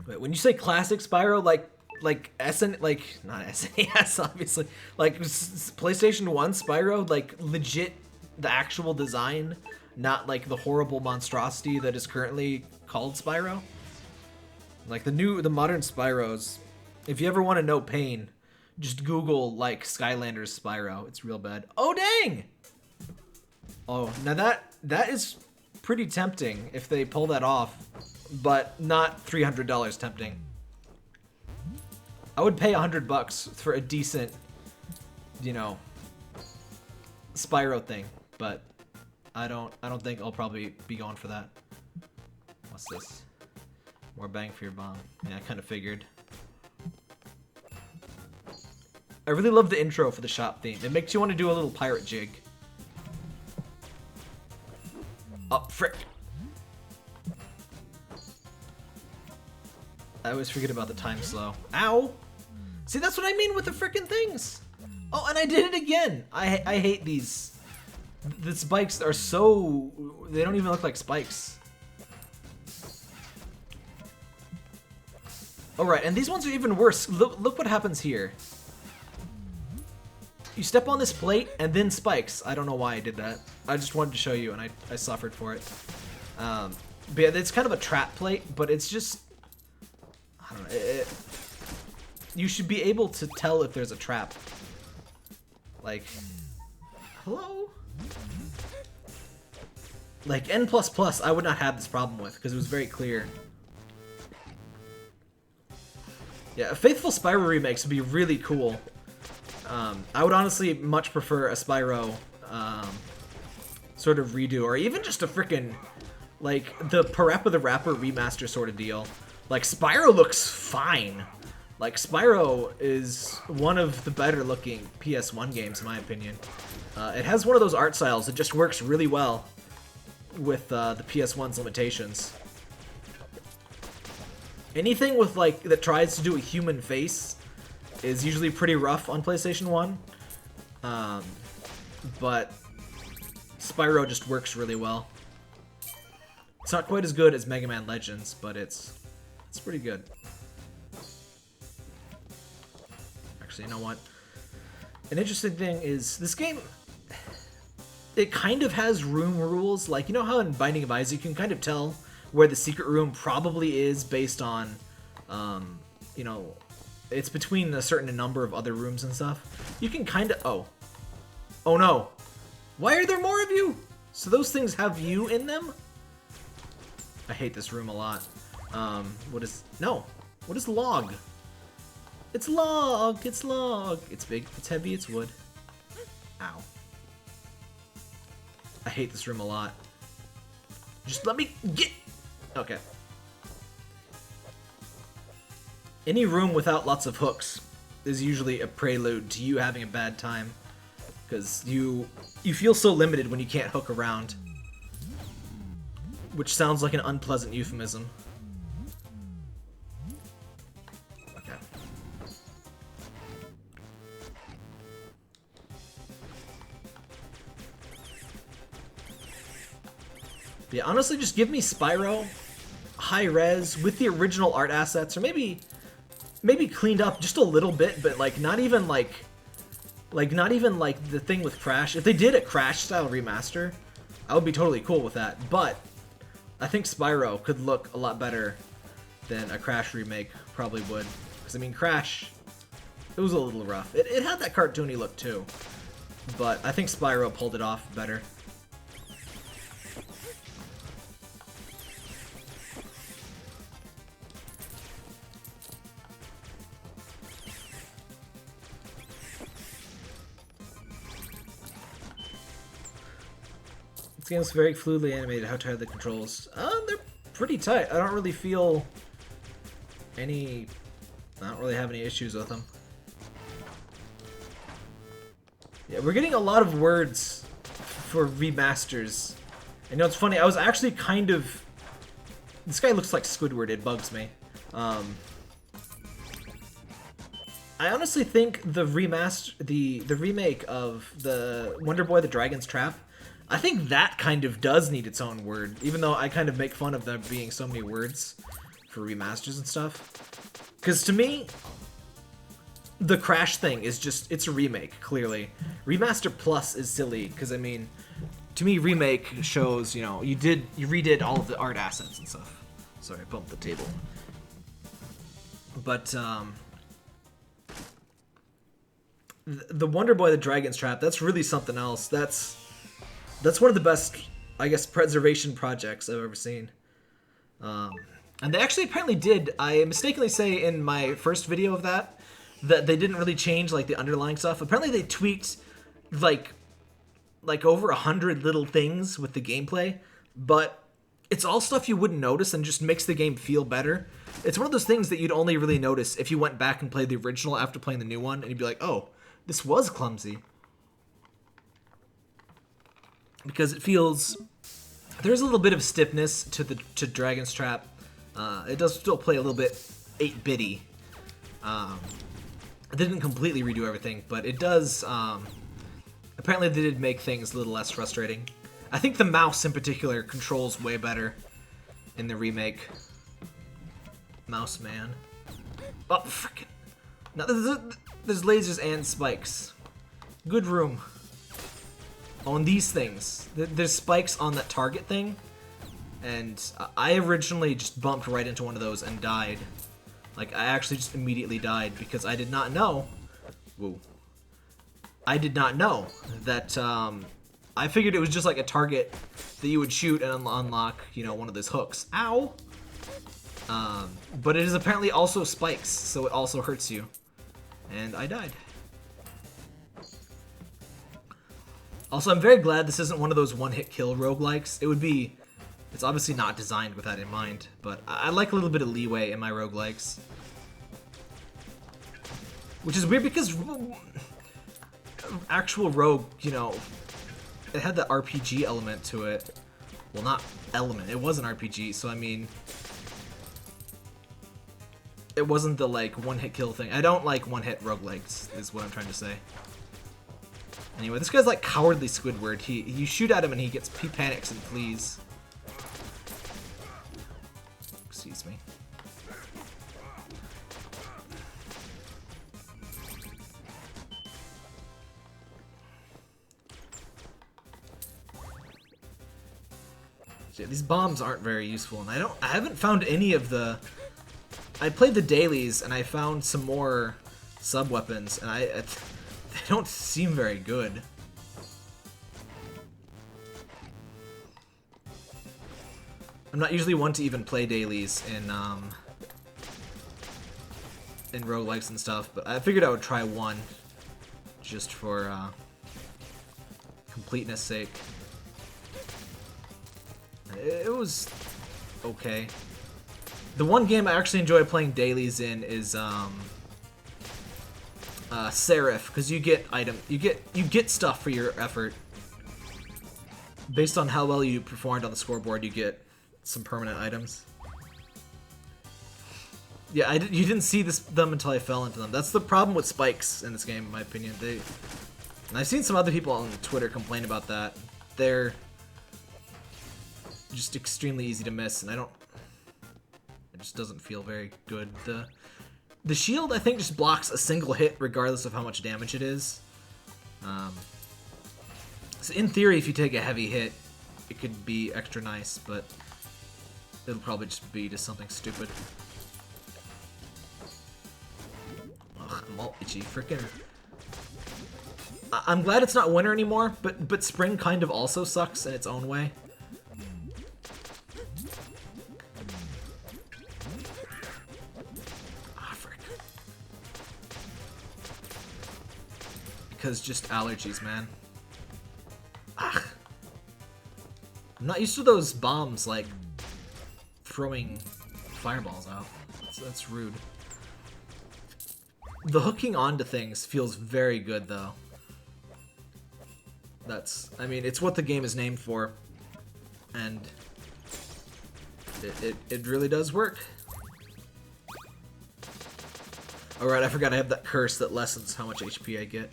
Wait, when you say classic Spyro, like not SNES, obviously, like PlayStation 1 Spyro, like legit the actual design, not like the horrible monstrosity that is currently called Spyro. Like the modern Spyros, if you ever want to know pain, just Google, like, Skylanders Spyro. It's real bad. Oh, dang! Oh, now that is pretty tempting if they pull that off, but not $300 tempting. I would pay $100 for a decent, you know, Spyro thing, but I don't think I'll probably be going for that. What's this? More bang for your bomb. Yeah, I kind of figured. I really love the intro for the shop theme. It makes you want to do a little pirate jig. Oh, frick. I always forget about the time slow. Ow! See, that's what I mean with the frickin' things! Oh, and I did it again! I hate these. The spikes are so... They don't even look like spikes. Alright, and these ones are even worse. Look what happens here. You step on this plate, and then spikes. I don't know why I did that. I just wanted to show you, and I suffered for it. But yeah, it's kind of a trap plate, but it's just... I don't know. You should be able to tell if there's a trap. Like... Hello? Like, N++, I would not have this problem with, because it was very clear. Yeah, a Faithful Spyro remakes would be really cool. I would honestly much prefer a Spyro sort of redo, or even just a frickin' like the Parappa the Rapper remaster sort of deal. Like, Spyro looks fine. Like, Spyro is one of the better looking PS1 games in my opinion. It has one of those art styles that just works really well with the PS1's limitations. Anything with like that tries to do a human face is usually pretty rough on PlayStation 1. But Spyro just works really well. It's not quite as good as Mega Man Legends, but it's pretty good. Actually, you know what? An interesting thing is this game, it kind of has room rules. Like, you know how in Binding of Isaac you can kind of tell where the secret room probably is based on, you know, it's between a certain number of other rooms and stuff. You can kind of... Oh no. Why are there more of you? So those things have you in them? I hate this room a lot. What is... No. What is log? It's log! It's log! It's big, it's heavy, it's wood. Ow. I hate this room a lot. Just let me get... Okay. Any room without lots of hooks is usually a prelude to you having a bad time. Because you feel so limited when you can't hook around. Which sounds like an unpleasant euphemism. Okay. Yeah, honestly, just give me Spyro, high res, with the original art assets, or maybe cleaned up just a little bit, but like not even like the thing with Crash. If they did a Crash style remaster, I would be totally cool with that. But I think Spyro could look a lot better than a Crash remake probably would. Because I mean, Crash, it was a little rough. It had that cartoony look too, but I think Spyro pulled it off better. This game's very fluidly animated. How tight are the controls? They're pretty tight. I don't really feel any... I don't really have any issues with them. Yeah, we're getting a lot of words for remasters. And you know, it's funny, I was actually kind of... This guy looks like Squidward, it bugs me. I honestly think the remake of the Wonder Boy the Dragon's Trap, I think that kind of does need its own word, even though I kind of make fun of there being so many words for remasters and stuff. Because to me, the Crash thing is just, it's a remake, clearly. Remaster Plus is silly, because I mean, to me, remake shows, you know, you redid all of the art assets and stuff. Sorry, I bumped the table. But, the Wonder Boy the Dragon's Trap, that's really something else. That's one of the best, I guess, preservation projects I've ever seen. And they actually apparently did, I mistakenly say in my first video of that they didn't really change like the underlying stuff. Apparently they tweaked like over 100 little things with the gameplay, but it's all stuff you wouldn't notice and just makes the game feel better. It's one of those things that you'd only really notice if you went back and played the original after playing the new one, and you'd be like, oh, this was clumsy. Because it feels... There's a little bit of stiffness to Dragon's Trap. It does still play a little bit 8-bitty. It didn't completely redo everything, but it does... apparently they did make things a little less frustrating. I think the mouse in particular controls way better in the remake. Mouse man. Oh, frickin'. Now, there's lasers and spikes. Good room. On these things. There's spikes on that target thing. And I originally just bumped right into one of those and died. Like, I actually just immediately died because I did not know... Whoa. I did not know that, I figured it was just like a target that you would shoot and unlock, you know, one of those hooks. Ow! But it is apparently also spikes, so it also hurts you. And I died. Also, I'm very glad this isn't one of those one-hit kill roguelikes. It would be... It's obviously not designed with that in mind, but I like a little bit of leeway in my roguelikes. Which is weird because... Actual Rogue, you know, it had the RPG element to it. Well, not element, it was an RPG, so I mean... It wasn't the, like, one-hit kill thing. I don't like one-hit roguelikes, is what I'm trying to say. Anyway, this guy's like Cowardly Squidward. You shoot at him and he panics and flees. Excuse me. Yeah, these bombs aren't very useful, and I haven't found any of the. I played the dailies and I found some more sub weapons, and they don't seem very good. I'm not usually one to even play dailies in roguelikes and stuff, but I figured I would try one just for completeness sake. It was okay. The one game I actually enjoy playing dailies in is Seraph, because you get you get stuff for your effort. Based on how well you performed on the scoreboard, you get some permanent items. Yeah, you didn't see them until I fell into them. That's the problem with spikes in this game, in my opinion. And I've seen some other people on Twitter complain about that. They're just extremely easy to miss, and it just doesn't feel very good. The shield, I think, just blocks a single hit regardless of how much damage it is. So in theory, if you take a heavy hit, it could be extra nice, but it'll probably just be just something stupid. Ugh, I'm all itchy. Frickin'. I'm glad it's not winter anymore, but spring kind of also sucks in its own way. Because just allergies, man. Ah. I'm not used to those bombs, like, throwing fireballs out. That's rude. The hooking onto things feels very good, though. I mean, it's what the game is named for. And it really does work. Alright, I forgot I have that curse that lessens how much HP I get.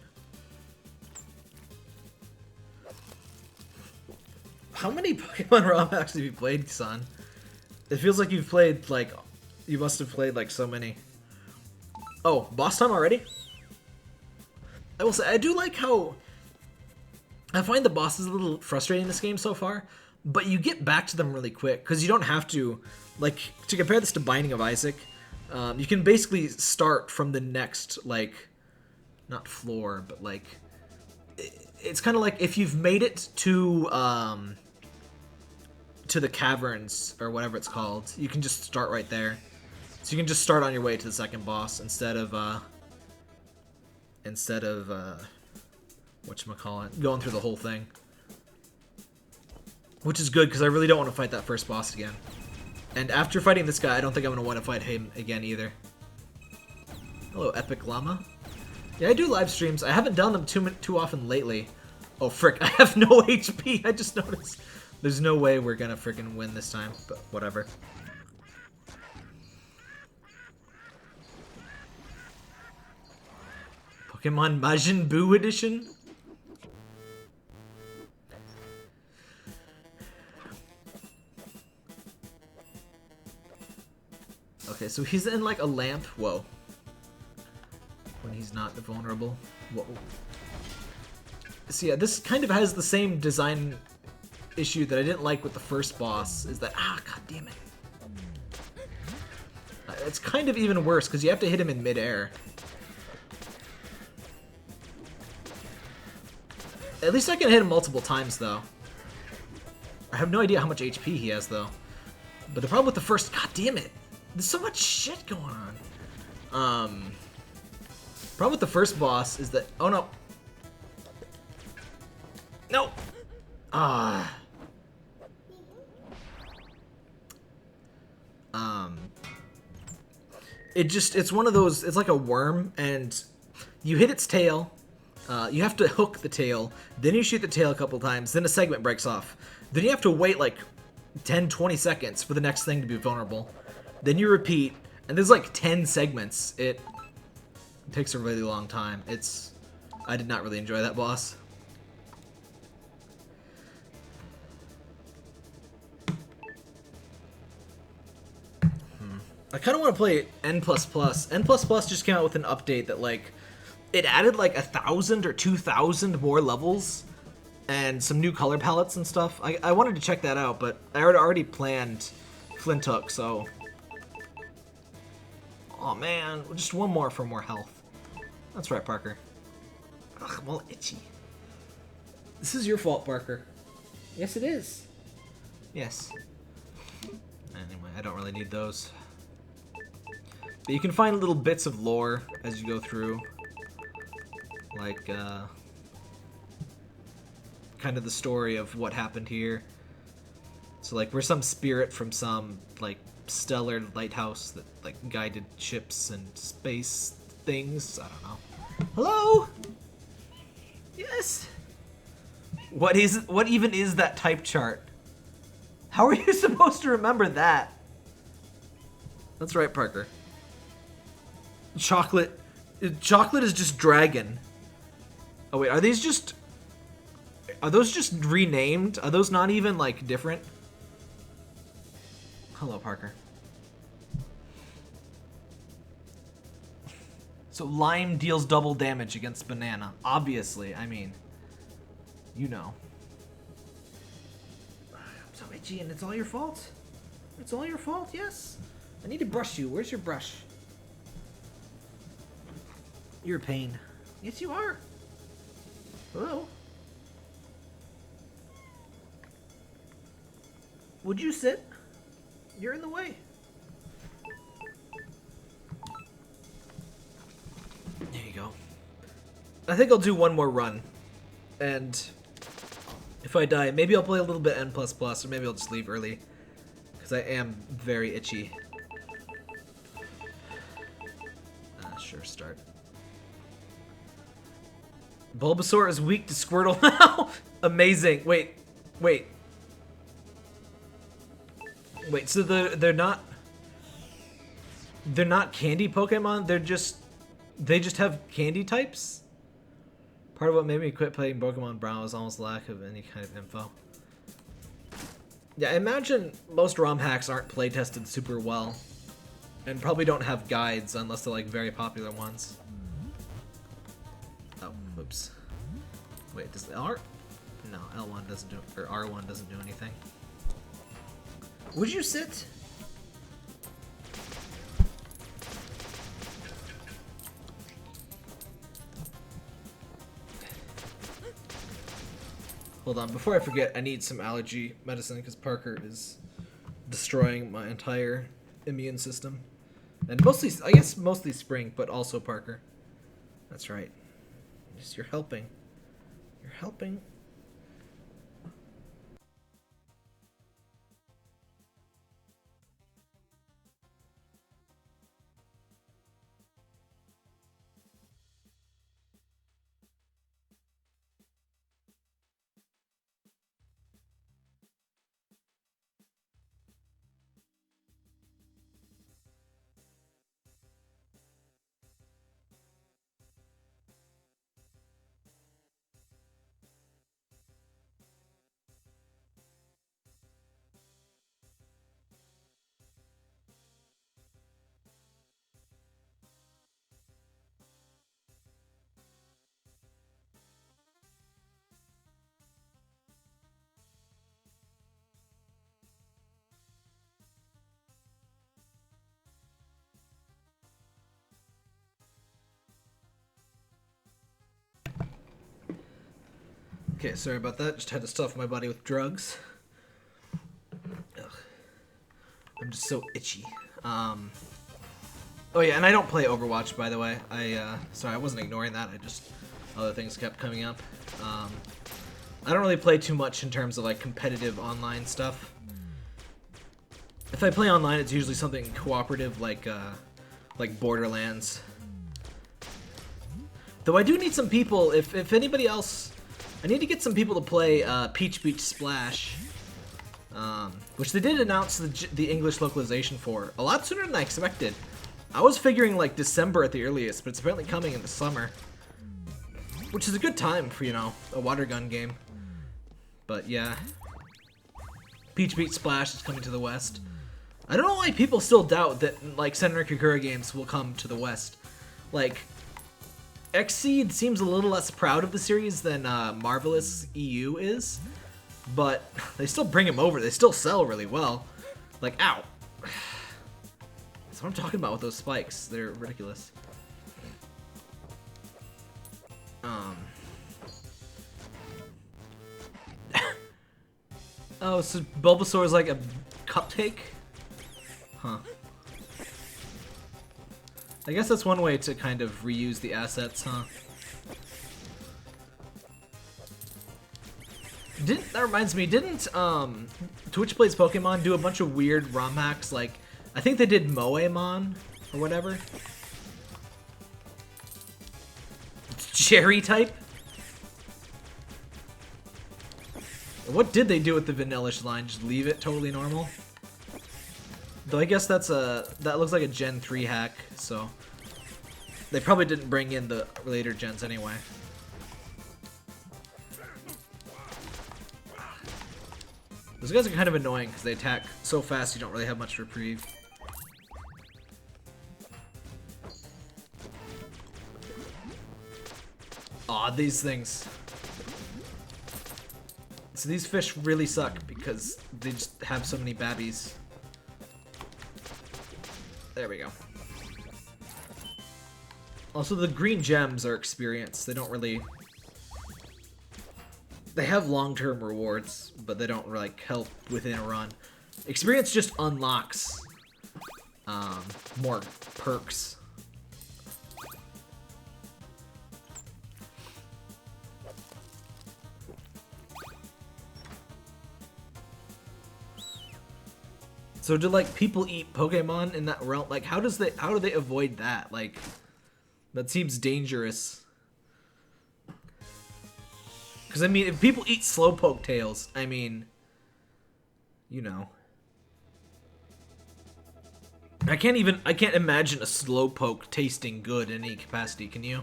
How many Pokemon ROM actually have you played, son? It feels like you've played, like, you must have played, like, so many. Oh, boss time already? I will say, I do like how... I find the bosses a little frustrating in this game so far, but you get back to them really quick, because you don't have to, like, to compare this to Binding of Isaac, you can basically start from the next, like, not floor, but, like, it's kind of like if you've made it to the caverns, or whatever it's called, you can just start right there. So you can just start on your way to the second boss instead of whatchamacallit, going through the whole thing. Which is good, because I really don't want to fight that first boss again. And after fighting this guy, I don't think I'm going to want to fight him again either. Hello, Epic Llama. Yeah, I do live streams. I haven't done them too often lately. Oh, frick, I have no HP. I just noticed. There's no way we're gonna freaking win this time, but whatever. Pokemon Majin Buu Edition? Okay, so he's in like a lamp. Whoa. When he's not vulnerable. Whoa. So yeah, this kind of has the same design issue that I didn't like with the first boss, is that, god damn it. It's kind of even worse, because you have to hit him in midair. At least I can hit him multiple times, though. I have no idea how much HP he has, though. But the problem with the first, god damn it. There's so much shit going on. Problem with the first boss is that, oh no. No! It's one of those, it's like a worm, and you hit its tail, you have to hook the tail, then you shoot the tail a couple times, then a segment breaks off. Then you have to wait like 10-20 seconds for the next thing to be vulnerable. Then you repeat, and there's like 10 segments. It takes a really long time. I did not really enjoy that boss. I kind of want to play N++. N++ just came out with an update that, like, it added, like, 1,000 or 2,000 more levels and some new color palettes and stuff. I wanted to check that out, but I had already planned Flinthook, so... Oh, man. Just one more for more health. That's right, Parker. Ugh, I'm all itchy. This is your fault, Parker. Yes, it is. Yes. Anyway, I don't really need those. But you can find little bits of lore as you go through. Like, kind of the story of what happened here. So, like, we're some spirit from some, like, stellar lighthouse that, like, guided ships and space things. I don't know. Hello? Yes? What even is that type chart? How are you supposed to remember that? That's right, Parker. Chocolate is just dragon. Oh wait, are those just renamed? Are those not even, like, different? Hello, Parker. So lime deals double damage against banana. Obviously, I mean, you know. I'm so itchy and it's all your fault. It's all your fault, yes. I need to brush you. Where's your brush? You're a pain. Yes, you are. Hello? Would you sit? You're in the way. There you go. I think I'll do one more run. And if I die, maybe I'll play a little bit N++, or maybe I'll just leave early. Because I am very itchy. Sure, start. Bulbasaur is weak to Squirtle now? Amazing. Wait, so they're not candy Pokemon, they just have candy types? Part of what made me quit playing Pokemon Brown was almost lack of any kind of info. Yeah, I imagine most ROM hacks aren't play tested super well. And probably don't have guides unless they're, like, very popular ones. Oh, oops. Wait, does the R? No, L1 doesn't do, or R1 doesn't do anything. Would you sit? Hold on, before I forget, I need some allergy medicine because Parker is destroying my entire immune system. And mostly, I guess mostly Spring, but also Parker. That's right. You're helping. You're helping. Okay, sorry about that. Just had to stuff my body with drugs. Ugh. I'm just so itchy. Oh yeah, and I don't play Overwatch, by the way. Sorry, I wasn't ignoring that. I just, other things kept coming up. I don't really play too much in terms of, like, competitive online stuff. If I play online, it's usually something cooperative, like Borderlands. Though I do need some people, if anybody else... I need to get some people to play Peach Beach Splash, which they did announce the English localization for a lot sooner than I expected. I was figuring, like, December at the earliest, but it's apparently coming in the summer, which is a good time for, you know, a water gun game. But yeah, Peach Beach Splash is coming to the West. I don't know why people still doubt that, like, Senran Kagura games will come to the West. Like, Xseed seems a little less proud of the series than Marvelous EU is, but they still bring them over. They still sell really well. Like, ow. That's what I'm talking about with those spikes. They're ridiculous. Oh, so Bulbasaur is like a cupcake? Huh. I guess that's one way to kind of reuse the assets, huh? That reminds me, didn't Twitch Plays Pokemon do a bunch of weird ROM hacks? Like, I think they did Moemon or whatever. It's Cherry type? What did they do with the Vanillish line? Just leave it totally normal? Though I guess that looks like a Gen 3 hack, so they probably didn't bring in the later gens anyway. Those guys are kind of annoying because they attack so fast you don't really have much reprieve. Aw, these things. So these fish really suck because they just have so many babbies. There we go. Also, the green gems are experience. They don't really... They have long-term rewards, but they don't like help within a run. Experience just unlocks more perks. So do like people eat Pokemon in that realm? Like how do they avoid that? Like that seems dangerous. Cause I mean if people eat Slowpoke tails, I mean, you know. I can't imagine a Slowpoke tasting good in any capacity, can you?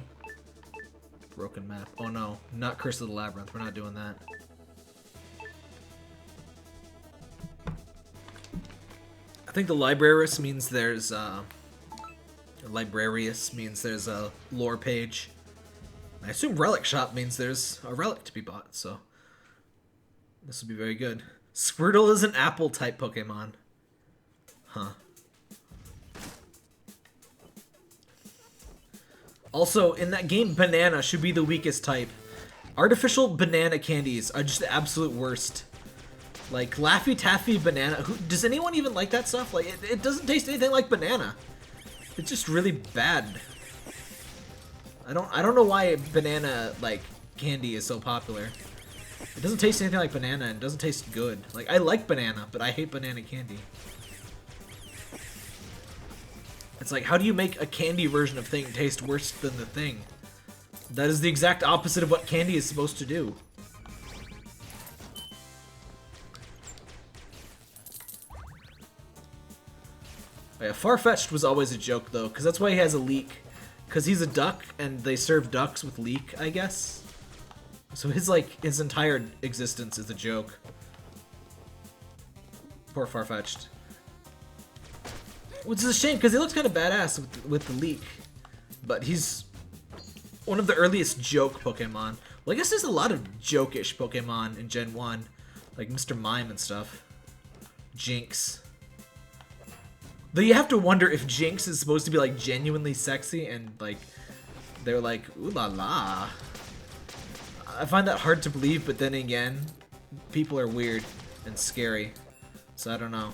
Broken map. Oh no, not Curse of the Labyrinth, we're not doing that. I think the librarius means there's a lore page. I assume relic shop means there's a relic to be bought, so this will be very good. Squirtle is an apple type Pokemon. Huh. Also, in that game, banana should be the weakest type. Artificial banana candies are just the absolute worst. Like, Laffy Taffy banana. Does anyone even like that stuff? Like, it doesn't taste anything like banana. It's just really bad. I don't know why banana, like, candy is so popular. It doesn't taste anything like banana and it doesn't taste good. Like, I like banana, but I hate banana candy. It's like, how do you make a candy version of thing taste worse than the thing? That is the exact opposite of what candy is supposed to do. Oh yeah, Farfetch'd was always a joke though, because that's why he has a leek. Because he's a duck, and they serve ducks with leek, I guess. So his entire existence is a joke. Poor Farfetch'd. Which is a shame, because he looks kind of badass with the leek. But he's one of the earliest joke Pokemon. Well, I guess there's a lot of jokish Pokemon in Gen 1. Like Mr. Mime and stuff. Jinx. Though you have to wonder if Jinx is supposed to be like genuinely sexy and like they're like ooh la la. I find that hard to believe, but then again, people are weird and scary, so I don't know.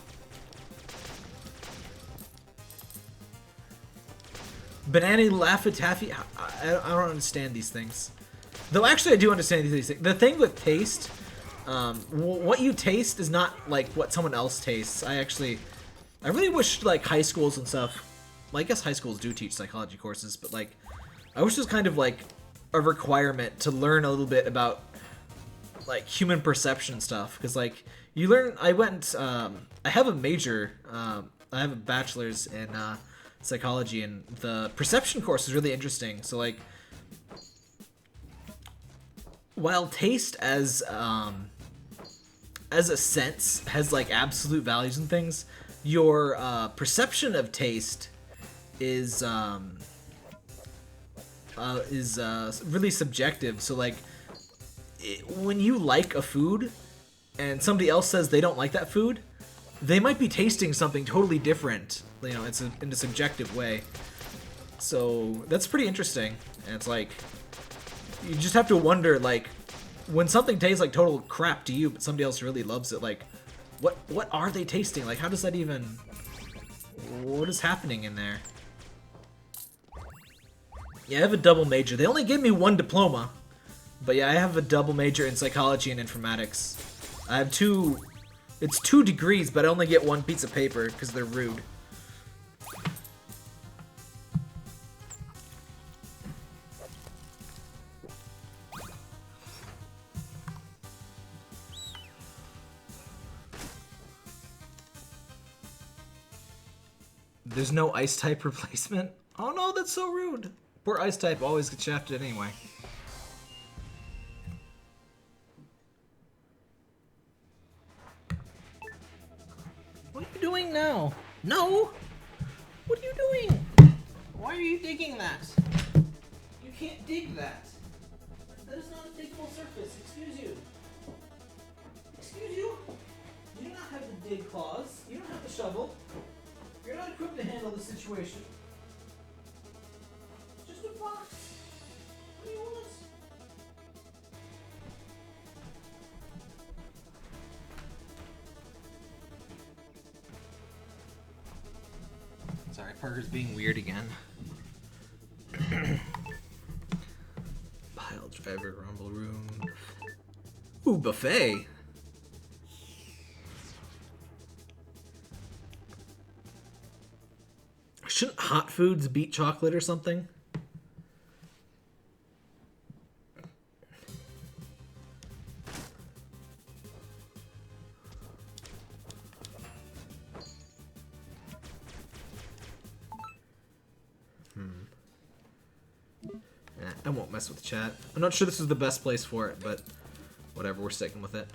Banana Laffy Taffy, I don't understand these things. Though actually I do understand these things. The thing with taste, what you taste is not like what someone else tastes. I really wish, like, high schools and stuff, well, I guess high schools do teach psychology courses, but, like, I wish there's kind of, like, a requirement to learn a little bit about, like, human perception stuff, because, like, you learn, I have a major, I have a bachelor's in, psychology, and the perception course is really interesting, so, like, while taste as a sense has, like, absolute values and things, your perception of taste is really subjective. So like, when you like a food and somebody else says they don't like that food, they might be tasting something totally different. You know, it's in a subjective way. So that's pretty interesting. And it's like, you just have to wonder, like, when something tastes like total crap to you, but somebody else really loves it, like, what are they tasting? Like, how does that even... What is happening in there? Yeah, I have a double major. They only gave me one diploma. But yeah, I have a double major in psychology and informatics. I have two... It's 2 degrees, but I only get 1 piece of paper because they're rude. There's no ice type replacement? Oh no, that's so rude. Poor ice type always gets shafted anyway. What are you doing now? No! What are you doing? Why are you digging that? You can't dig that. That is not a diggable surface. Excuse you. Excuse you? You do not have the dig claws. You don't have the shovel. You're not equipped to handle the situation. It's just a box. What do you want? Sorry, Parker's being weird again. Pile driver, rumble room. Ooh, buffet. Shouldn't hot foods beat chocolate or something? I won't mess with chat. I'm not sure this is the best place for it, but whatever, we're sticking with it.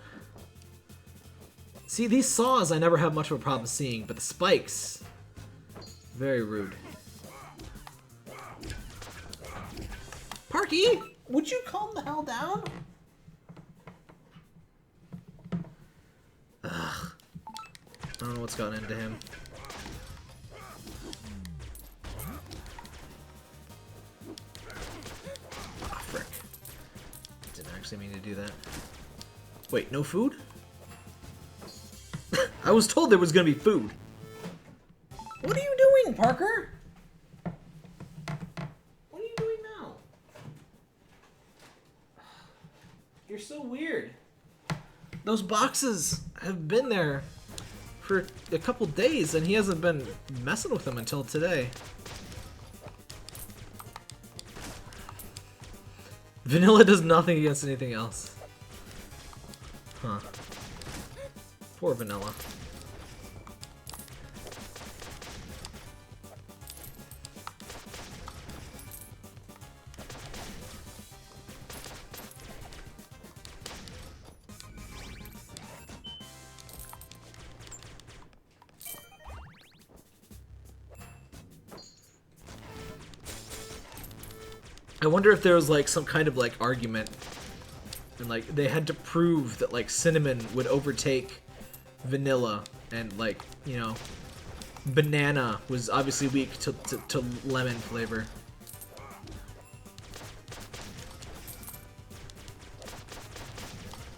See, these saws I never have much of a problem seeing, but the spikes... Very rude. Parky, would you calm the hell down? Ugh. I don't know what's gotten into him. Ah, frick. Didn't actually mean to do that. Wait, no food? I was told there was gonna be food. What are you doing, Parker? What are you doing now? You're so weird. Those boxes have been there for a couple days, and he hasn't been messing with them until today. Vanilla does nothing against anything else. Huh. Poor Vanilla. I wonder if there was like some kind of like argument and like they had to prove that like cinnamon would overtake vanilla, and like, you know, banana was obviously weak to lemon flavor.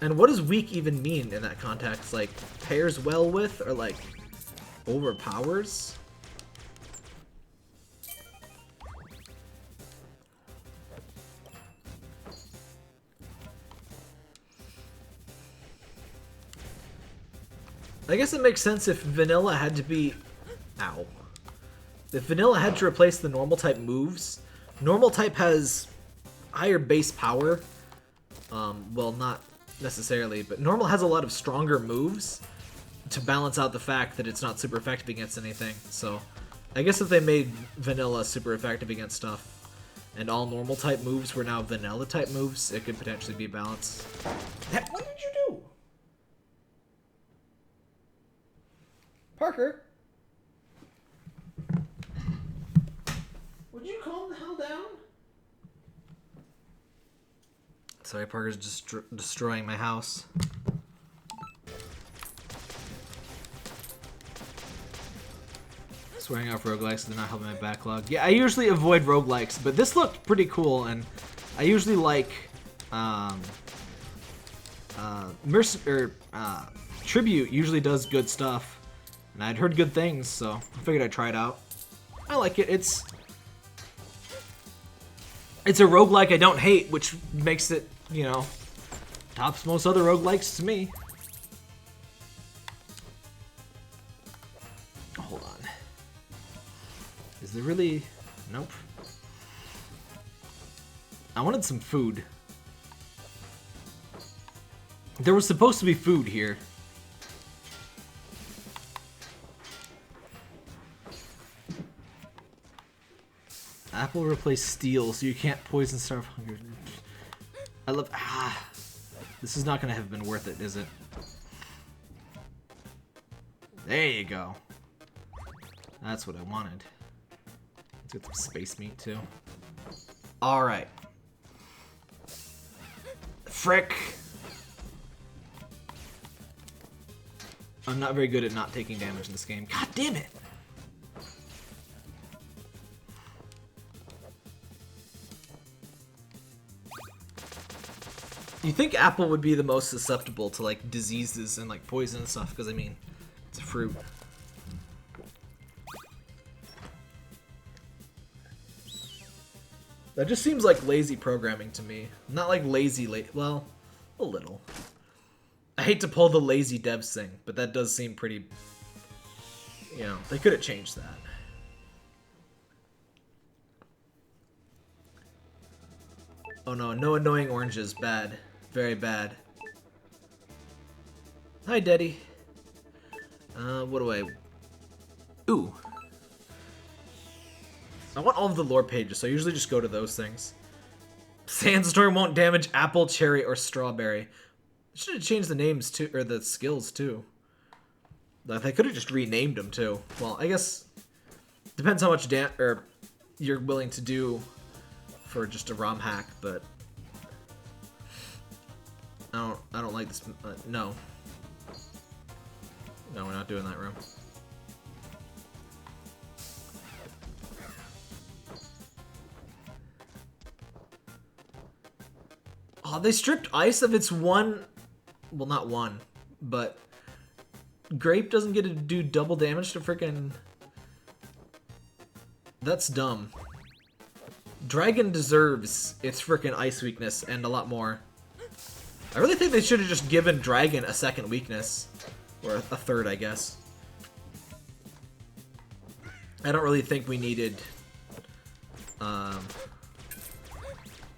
And what does weak even mean in that context? Like pairs well with, or like overpowers? I guess it makes sense if vanilla had to be... Ow. If vanilla had to replace the normal type moves, normal type has higher base power. Well, not necessarily, but normal has a lot of stronger moves to balance out the fact that it's not super effective against anything. So I guess if they made vanilla super effective against stuff, and all normal type moves were now vanilla type moves, it could potentially be balanced. What did you do? Parker, Would you calm the hell down? Sorry, Parker's just destroying my house. Swearing off roguelikes, they're not helping my backlog. Yeah, I usually avoid roguelikes, but this looked pretty cool, and I usually like Tribute usually does good stuff, and I'd heard good things, so I figured I'd try it out. I like it. It's a roguelike I don't hate, which makes it, you know, tops most other roguelikes to me. Hold on. Is there really... Nope. I wanted some food. There was supposed to be food here. Apple replaced steel, so you can't poison starve hunger. I love... This is not gonna have been worth it, is it? There you go. That's what I wanted. Let's get some space meat, too. Alright. Frick! I'm not very good at not taking damage in this game. God damn it! You think apple would be the most susceptible to, like, diseases and, like, poison and stuff, because, I mean, it's a fruit. That just seems like lazy programming to me. Not like lazy, well, a little. I hate to pull the lazy devs thing, but that does seem pretty, you know, they could have changed that. Oh no, no annoying oranges, bad. Very bad. Hi, Daddy. What do I... Ooh. I want all of the lore pages, so I usually just go to those things. Sandstorm won't damage apple, cherry, or strawberry. Should have changed the names too, or the skills too. They could have just renamed them too. Well, I guess depends how much you're willing to do for just a ROM hack, but I don't like this. No, we're not doing that room. Oh, they stripped ice of its one. Well, not one, but grape doesn't get to do double damage to frickin'. That's dumb. Dragon deserves its frickin' ice weakness and a lot more. I really think they should have just given Dragon a second weakness. Or a third, I guess. I don't really think we needed...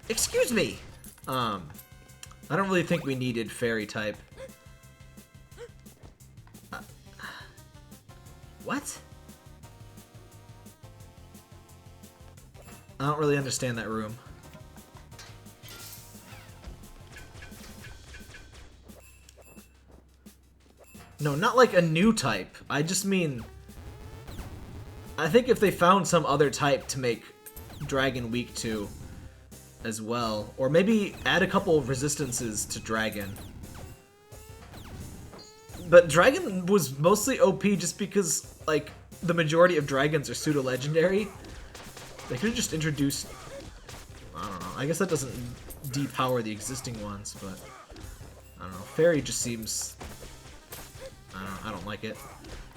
Excuse me! I don't really think we needed fairy type. What? I don't really understand that room. No, not like a new type. I just mean... I think if they found some other type to make Dragon weak to as well, or maybe add a couple of resistances to Dragon. But Dragon was mostly OP just because, like, the majority of dragons are pseudo-legendary. They could have just introduced... I don't know. I guess that doesn't depower the existing ones, but... I don't know. Fairy just seems... I don't like it.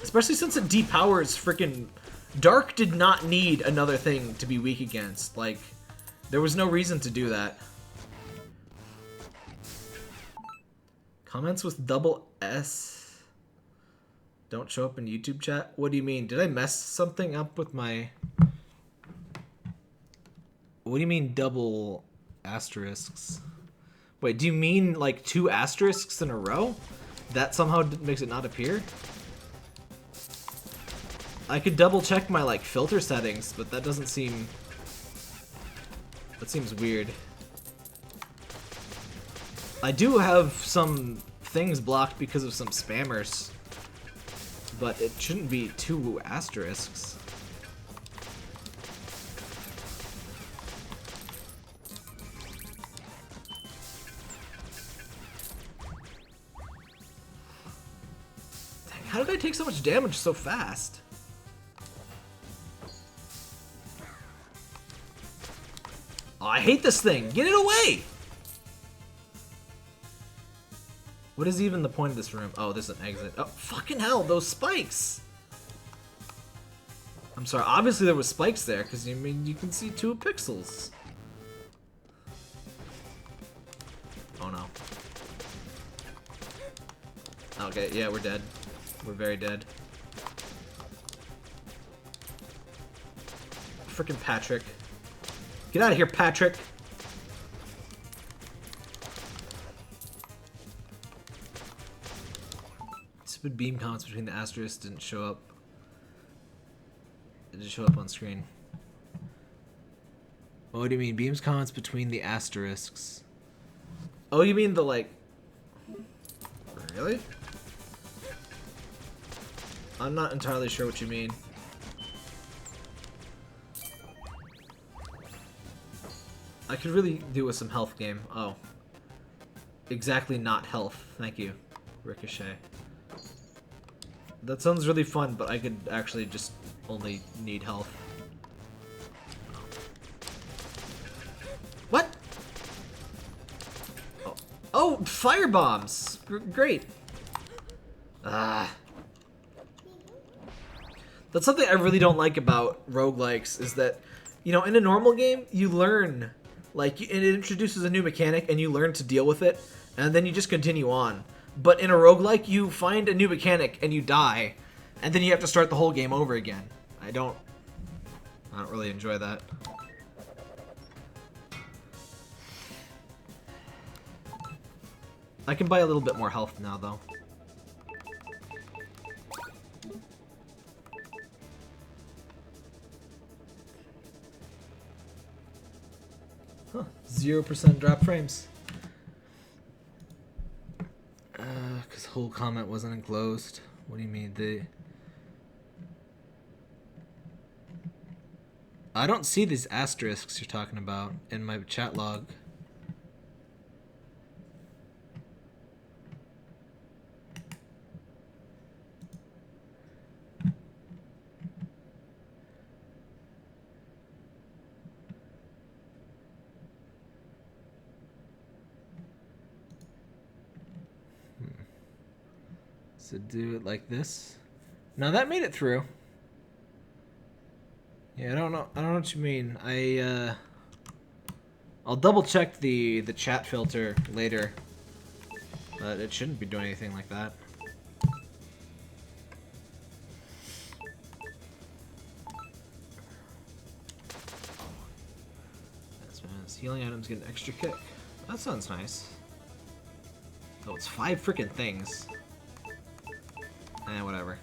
Especially since it depowers frickin'... Dark did not need another thing to be weak against. Like, there was no reason to do that. Comments with double S don't show up in YouTube chat? What do you mean? Did I mess something up with my... What do you mean double asterisks? Wait, do you mean like 2 asterisks in a row? That somehow makes it not appear? I could double check my like filter settings, but that doesn't seem... That seems weird. I do have some things blocked because of some spammers, but it shouldn't be 2 asterisks. How did I take so much damage so fast? Oh, I hate this thing. Get it away! What is even the point of this room? Oh, this is an exit. Oh, fucking hell, those spikes! I'm sorry, obviously there was spikes there, because I mean, you can see 2 pixels. Oh no. Okay, yeah, we're dead. We're very dead. Frickin' Patrick. Get out of here, Patrick! Stupid beam comments between the asterisks didn't show up. It didn't show up on screen. What do you mean? Beams comments between the asterisks. Oh, you mean the, like... Really? I'm not entirely sure what you mean. I could really do with some health game. Oh. Exactly not health. Thank you, Ricochet. That sounds really fun, but I could actually just only need health. What? Oh, fire bombs! Great. Ah. That's something I really don't like about roguelikes, is that, you know, in a normal game, you learn, like, it introduces a new mechanic and you learn to deal with it, and then you just continue on. But in a roguelike, you find a new mechanic and you die, and then you have to start the whole game over again. I don't really enjoy that. I can buy a little bit more health now, though. Huh, 0% drop frames. Because whole comment wasn't enclosed. What do you mean? I don't see these asterisks you're talking about in my chat log. So do it like this. Now that made it through. Yeah, I don't know what you mean. I'll double check the chat filter later. But it shouldn't be doing anything like that. That's man. Healing items get an extra kick. That sounds nice. Oh, it's 5 freaking things. Whatever.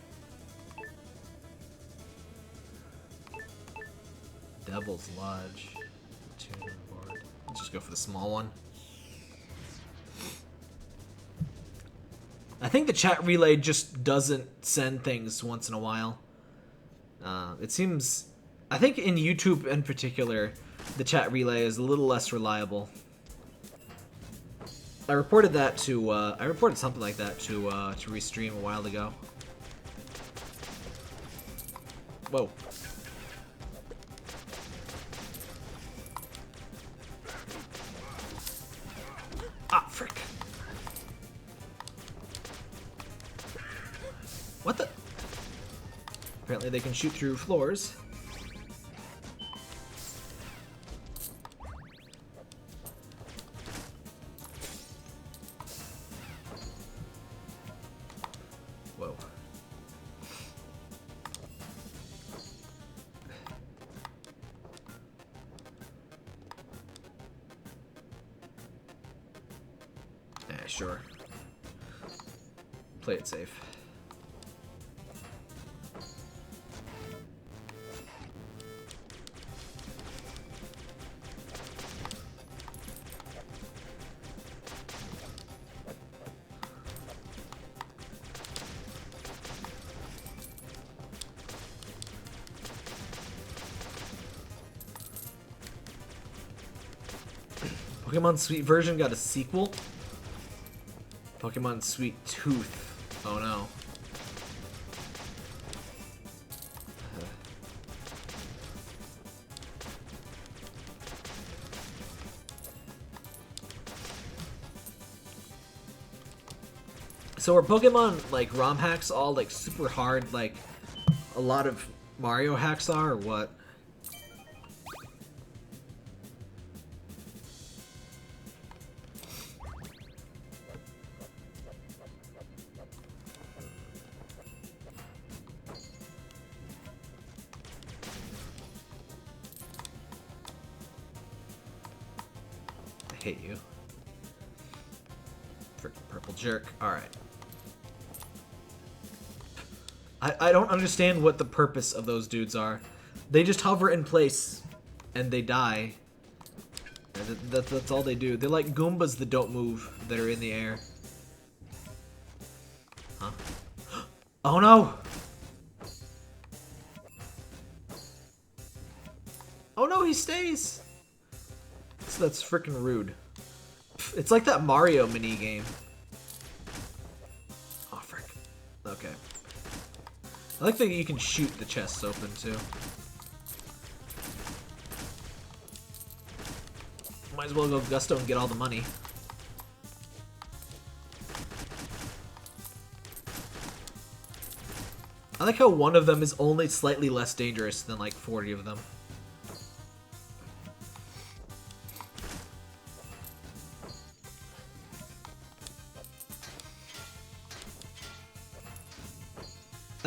Devil's Lodge. Let's just go for the small one. I think the chat relay just doesn't send things once in a while. It seems... I think in YouTube in particular, the chat relay is a little less reliable. I reported that to... I reported something like that to Restream a while ago. Whoa. Ah, frick. What the? Apparently they can shoot through floors. Whoa. Sure. Play it safe. Pokemon Sweet version got a sequel? Pokemon Sweet Tooth. Oh no. So are Pokemon like ROM hacks all like super hard like a lot of Mario hacks are, or what? I hate you. Frickin' purple jerk. Alright. I don't understand what the purpose of those dudes are. They just hover in place and they die. That's all they do. They're like Goombas that don't move, that are in the air. Huh? Oh no! Oh no, he stays! So that's freaking rude. It's like that Mario mini game. Oh frick. Okay. I like that you can shoot the chests open too. Might as well go Gusto and get all the money. I like how one of them is only slightly less dangerous than like 40 of them.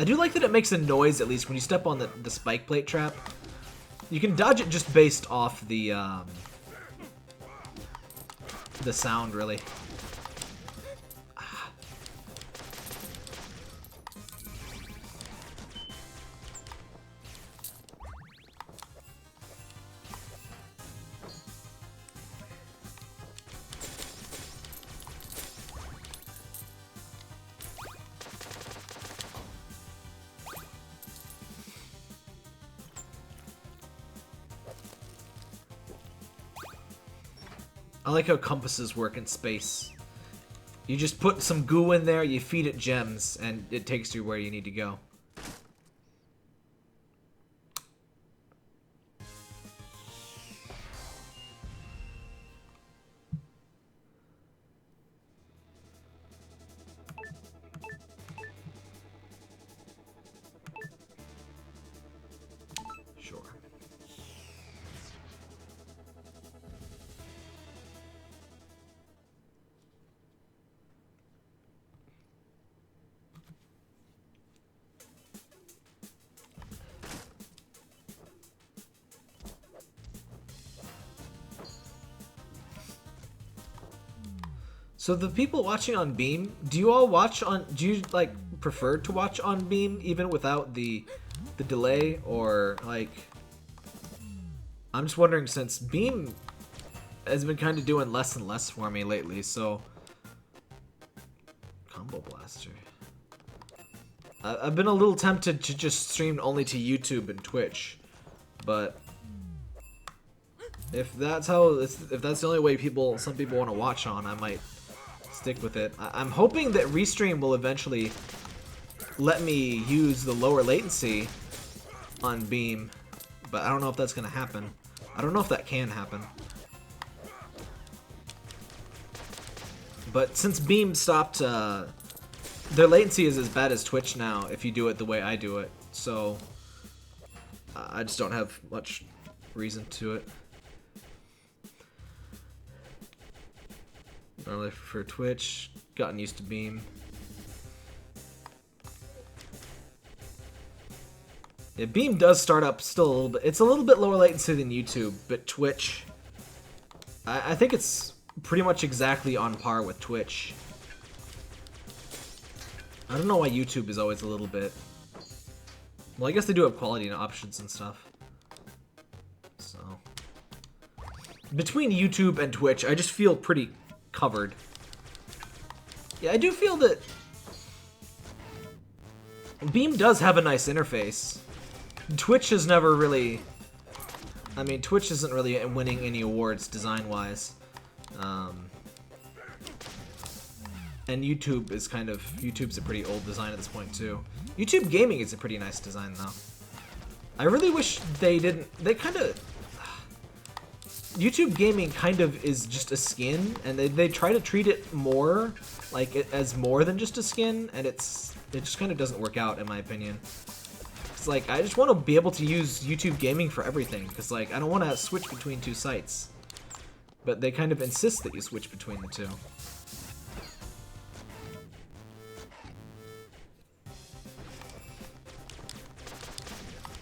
I do like that it makes a noise, at least, when you step on the spike plate trap. You can dodge it just based off the sound, really. I like how compasses work in space. You just put some goo in there, you feed it gems, and it takes you where you need to go. Sure. So the people watching on Beam, do you all watch on, do you like prefer to watch on Beam even without the delay, or like, I'm just wondering, since Beam has been kind of doing less and less for me lately, so Combo Blaster. I've been a little tempted to just stream only to YouTube and Twitch, but if that's the only way some people want to watch on, I might stick with it. I'm hoping that Restream will eventually let me use the lower latency on Beam, but I don't know if that's gonna happen. I don't know if that can happen. But since Beam stopped, their latency is as bad as Twitch now if you do it the way I do it, so I just don't have much reason to it. Normally for Twitch, gotten used to Beam. Yeah, Beam does start up still a little bit. It's a little bit lower latency than YouTube, but Twitch, I think it's pretty much exactly on par with Twitch. I don't know why YouTube is always a little bit... Well, I guess they do have quality and options and stuff. So... Between YouTube and Twitch, I just feel pretty covered. Yeah, I do feel that Beam does have a nice interface. Twitch has never really... I mean, Twitch isn't really winning any awards design-wise. And YouTube is kind of... YouTube's a pretty old design at this point, too. YouTube Gaming is a pretty nice design, though. I really wish they didn't... They kind of... YouTube gaming kind of is just a skin, and they try to treat it more like as more than just a skin, and it just kind of doesn't work out in my opinion. It's like I just want to be able to use YouTube gaming for everything, because like I don't want to switch between two sites, but they kind of insist that you switch between the two.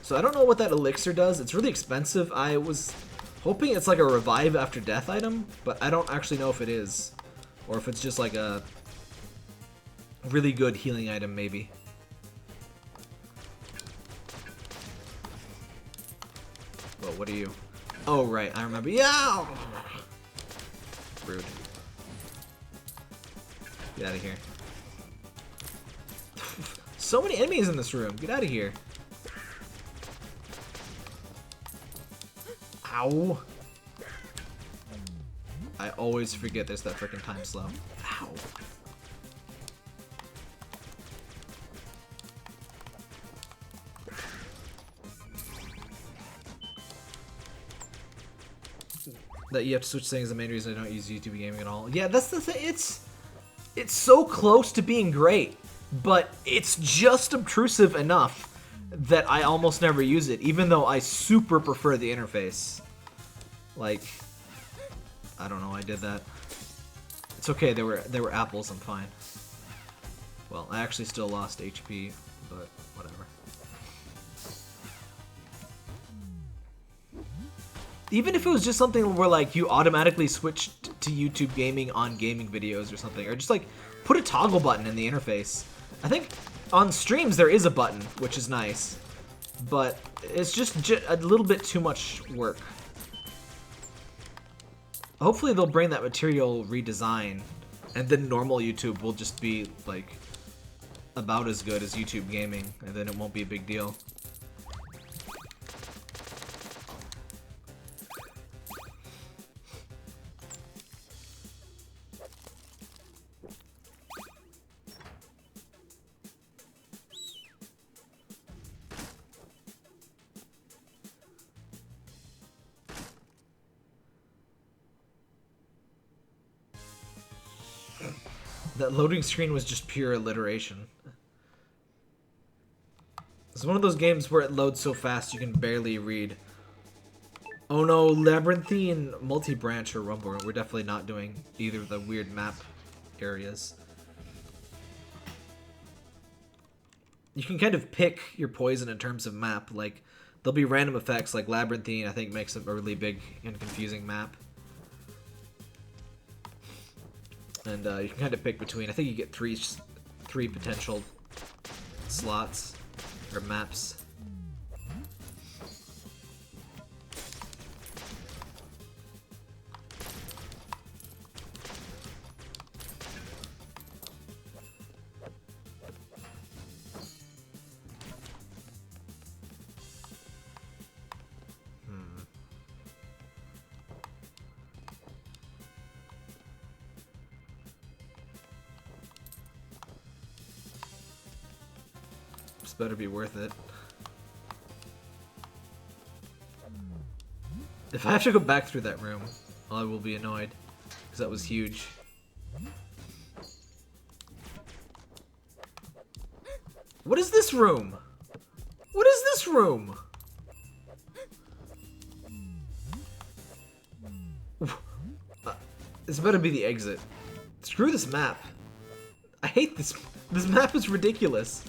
So I don't know what that elixir does. It's really expensive. I was hoping it's like a revive after death item, but I don't actually know if it is. Or if it's just like a really good healing item, maybe. Well, what are you? Oh, right. I remember. Yeah! Rude. Get out of here. So many enemies in this room. Get out of here. Ow. I always forget there's that freaking time slow. Ow. That you have to switch things is the main reason I don't use YouTube gaming at all. Yeah, that's the thing. It's so close to being great, but it's just obtrusive enough that I almost never use it, even though I super prefer the interface. Like, I don't know, I did that. It's okay, they were apples, I'm fine. Well, I actually still lost HP, but whatever. Even if it was just something where like you automatically switched to YouTube gaming on gaming videos or something, or just like put a toggle button in the interface. I think on streams there is a button, which is nice, but it's just a little bit too much work. Hopefully they'll bring that material redesign, and then normal YouTube will just be like about as good as YouTube gaming, and then it won't be a big deal. That loading screen was just pure alliteration. It's one of those games where it loads so fast you can barely read. Oh no, Labyrinthine, Multi-Branch, or Rumble. We're definitely not doing either of the weird map areas. You can kind of pick your poison in terms of map. Like, there'll be random effects, like Labyrinthine, I think, makes a really big and confusing map. And you can kind of pick between, I think you get three potential slots, or maps. Better be worth it. If I have to go back through that room, I will be annoyed, because that was huge. What is this room? What is this room? This better be the exit. Screw this map. I hate this. This map is ridiculous.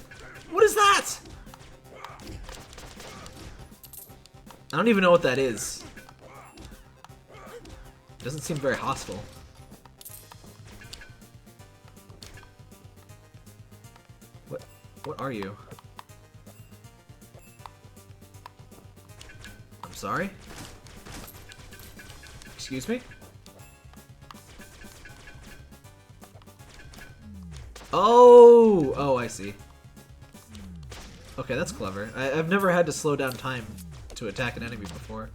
What is that? I don't even know what that is. It doesn't seem very hostile. What are you? I'm sorry? Excuse me? Oh, I see. Okay, that's clever. I've never had to slow down time to attack an enemy before.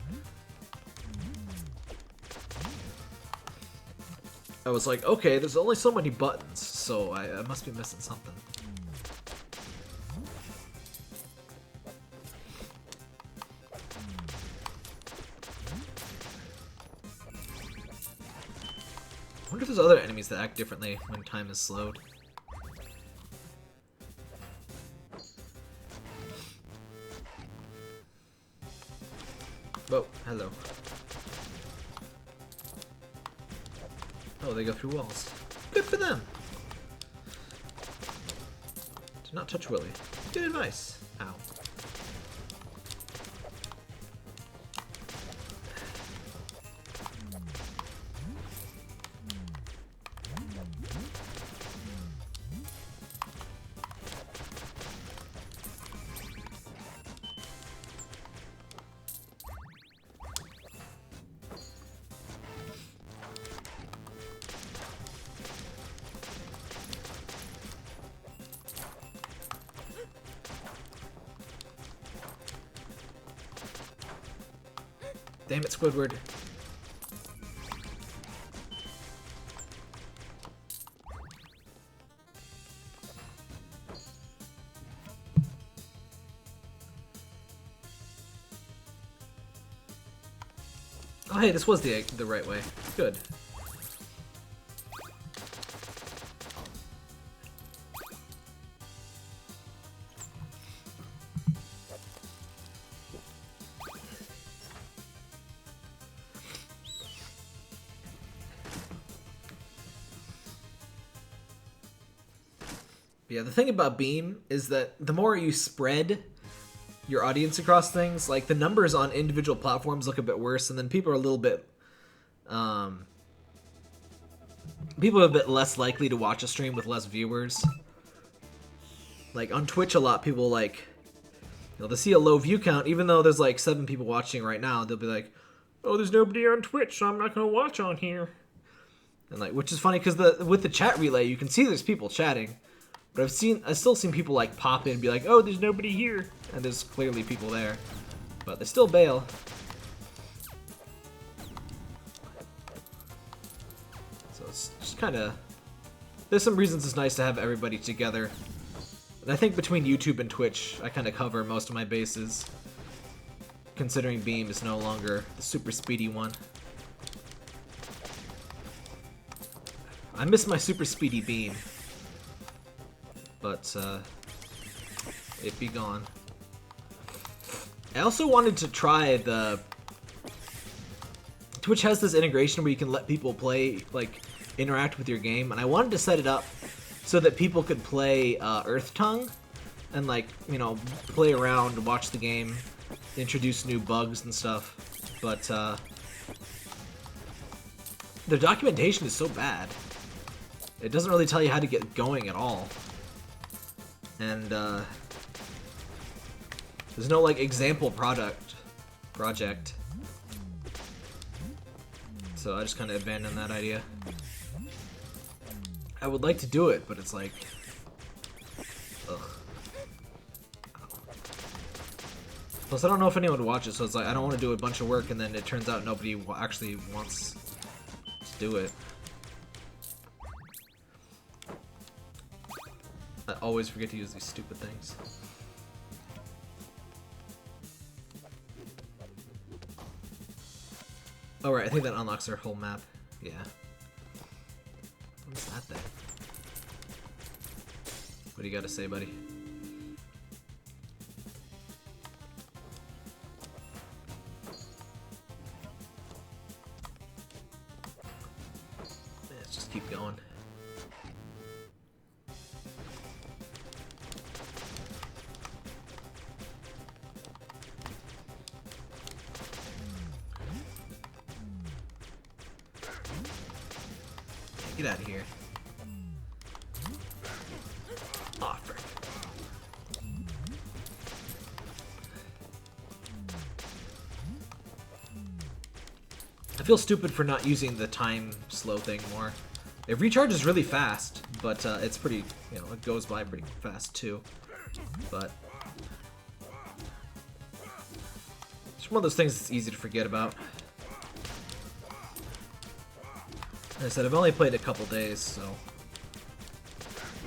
I was like, okay, there's only so many buttons, so I must be missing something. there's other enemies that act differently when time is slowed. Oh, hello. Oh, they go through walls. Good for them. Do not touch Willie. Good advice. Ow. Damn it, Squidward. Oh hey, this was the right way. Good. Yeah, the thing about Beam is that the more you spread your audience across things, like the numbers on individual platforms look a bit worse, and then people are a little bit, people are a bit less likely to watch a stream with less viewers. Like on Twitch a lot, people like, you know, they see a low view count, even though there's like 7 people watching right now, they'll be like, oh, there's nobody on Twitch, so I'm not gonna watch on here. And like, which is funny because with the chat relay, you can see there's people chatting. But I've still seen people like pop in and be like, oh, there's nobody here. And there's clearly people there. But they still bail. So it's just kind of... There's some reasons it's nice to have everybody together. And I think between YouTube and Twitch, I kind of cover most of my bases. Considering Beam is no longer the super speedy one. I miss my super speedy Beam. But, it be gone. I also wanted to try the... Twitch has this integration where you can let people play, like, interact with your game, and I wanted to set it up so that people could play Earth Tongue and, like, you know, play around, watch the game, introduce new bugs and stuff, but, the documentation is so bad. It doesn't really tell you how to get going at all. And, there's no, like, example project. So I just kind of abandoned that idea. I would like to do it, but it's like... Ugh. Plus, I don't know if anyone would watch it, so it's like, I don't want to do a bunch of work, and then it turns out nobody actually wants to do it. I always forget to use these stupid things. Oh right, I think that unlocks our whole map. Yeah. What's that thing? What do you got to say, buddy? Let's just keep going. Get out of here. Aw, frick. I feel stupid for not using the time slow thing more. It recharges really fast, but it's pretty, you know, it goes by pretty fast too. But it's one of those things that's easy to forget about. Like I said, I've only played a couple days, so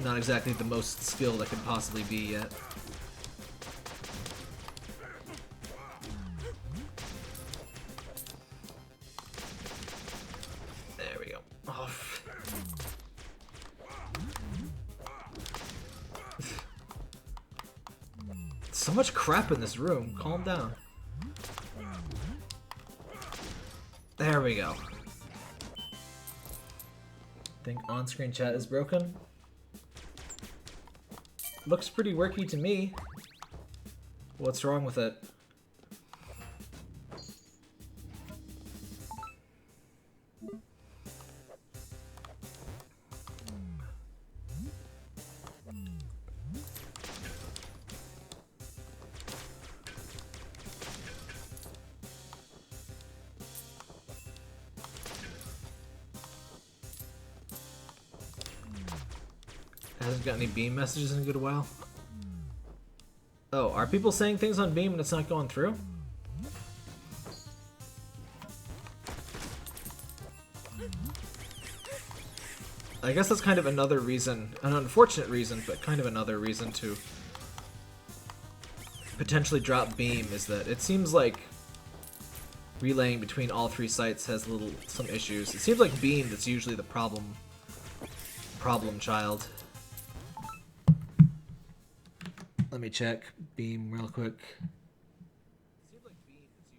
not exactly the most skilled I could possibly be yet. There we go. Oh, so much crap in this room. Calm down. There we go. Think on-screen chat is broken. Looks pretty worky to me. What's wrong with it? Hasn't got any Beam messages in a good while. Oh, are people saying things on Beam and it's not going through? I guess that's kind of another reason, an unfortunate reason, but kind of another reason to potentially drop Beam, is that it seems like relaying between all three sites has some issues. It seems like Beam that's usually the problem child. Let me check Beam real quick.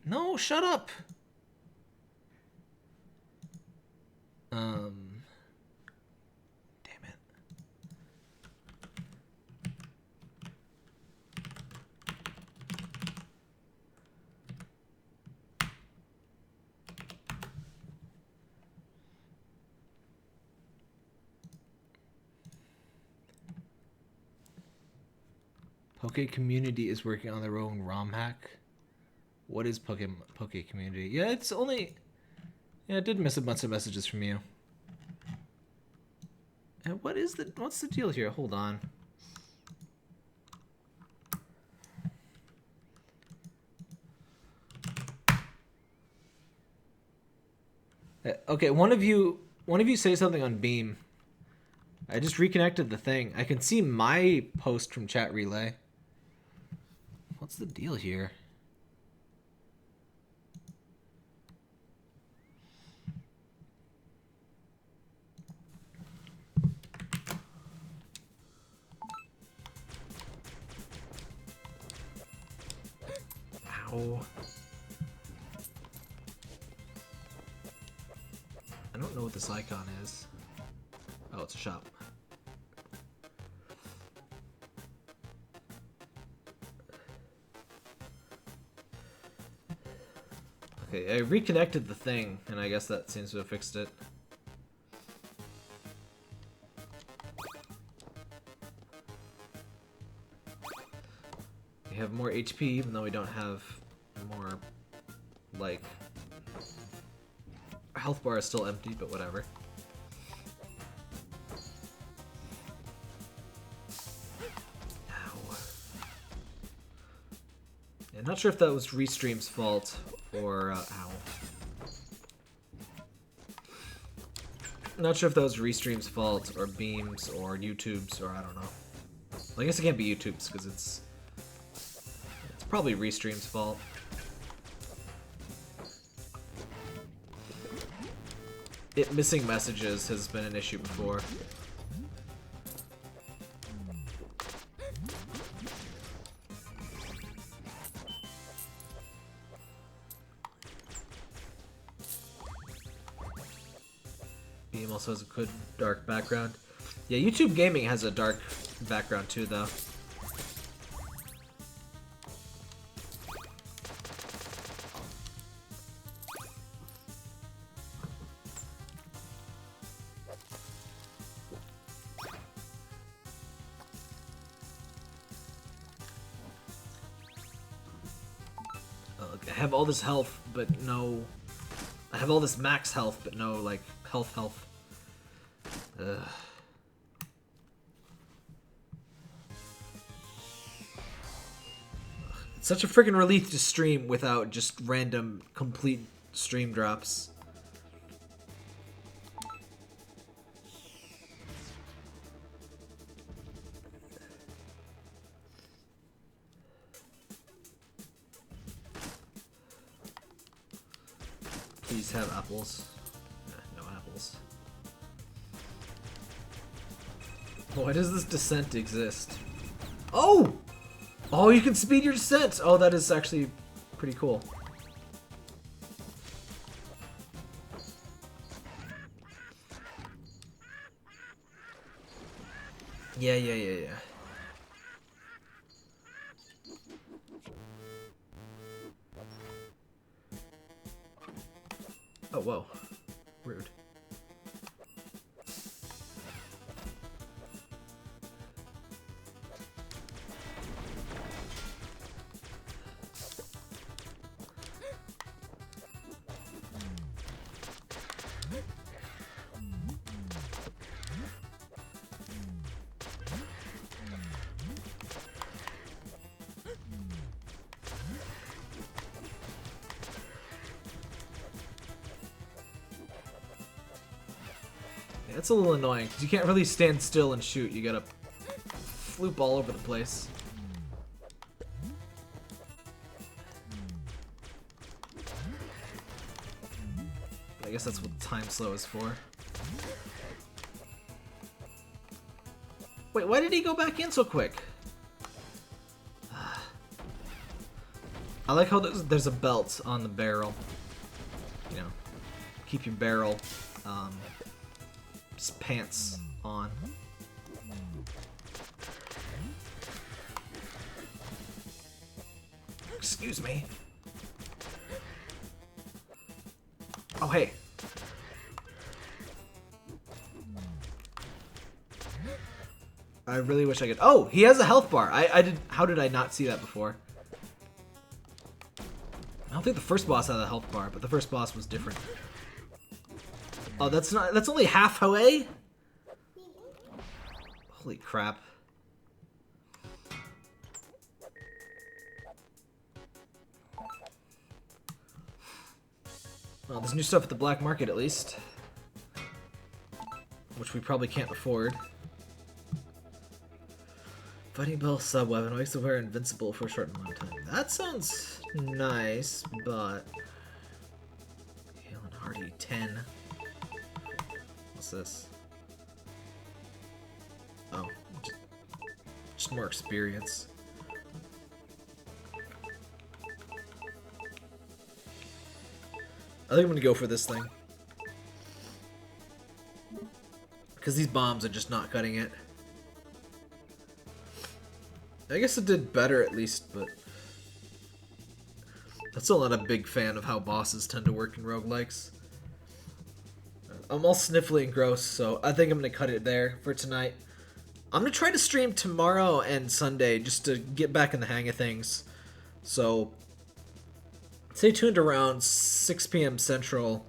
No, shut up. Damn it. Poke Community is working on their own ROM hack. What is Poke Community? Yeah, it's only... Yeah, I did miss a bunch of messages from you. And what's the deal here? Hold on. Okay, one of you say something on Beam. I just reconnected the thing. I can see my post from chat relay. What's the deal here? Ow. I don't know what this icon is. Oh, it's a shop. Okay, I reconnected the thing, and I guess that seems to have fixed it. We have more HP, even though we don't have more, like... Our health bar is still empty, but whatever. Ow. Yeah, not sure if that was Restream's fault, or, ow. Not sure if that was Restream's fault, or Beam's, or YouTube's, or I don't know. Well, I guess it can't be YouTube's, because it's probably Restream's fault. It missing messages has been an issue before. Beam also has a good dark background. Yeah, YouTube Gaming has a dark background too, though. I have all this health, but no... I have all this max health, but no, like, health. Ugh. It's such a freaking relief to stream without just random, complete stream drops. Please have apples. No apples. Why does this descent exist? Oh! Oh, you can speed your descent! Oh, that is actually pretty cool. Yeah. Oh, whoa. Rude. It's a little annoying because you can't really stand still and shoot. You gotta floop all over the place. I guess that's what time slow is for. Wait, why did he go back in so quick? I like how there's a belt on the barrel. You know, keep your barrel pants on. Excuse me. Oh, hey. I really wish I could. Oh, he has a health bar. I did. How did I not see that before? I don't think the first boss had a health bar, but the first boss was different. Oh, that's not. That's only halfway. Holy crap. Well, there's new stuff at the black market at least, which we probably can't afford. Fighting Bell sub weapon makes the wearer invincible for a short amount of time. That sounds nice, but Hale and Hardy 10. What's this? Oh, just more experience. I think I'm gonna go for this thing because these bombs are just not cutting it. I guess it did better at least, but I'm still not a big fan of how bosses tend to work in roguelikes. I'm all sniffly and gross, so I think I'm going to cut it there for tonight. I'm going to try to stream tomorrow and Sunday just to get back in the hang of things. So stay tuned around 6 p.m. Central,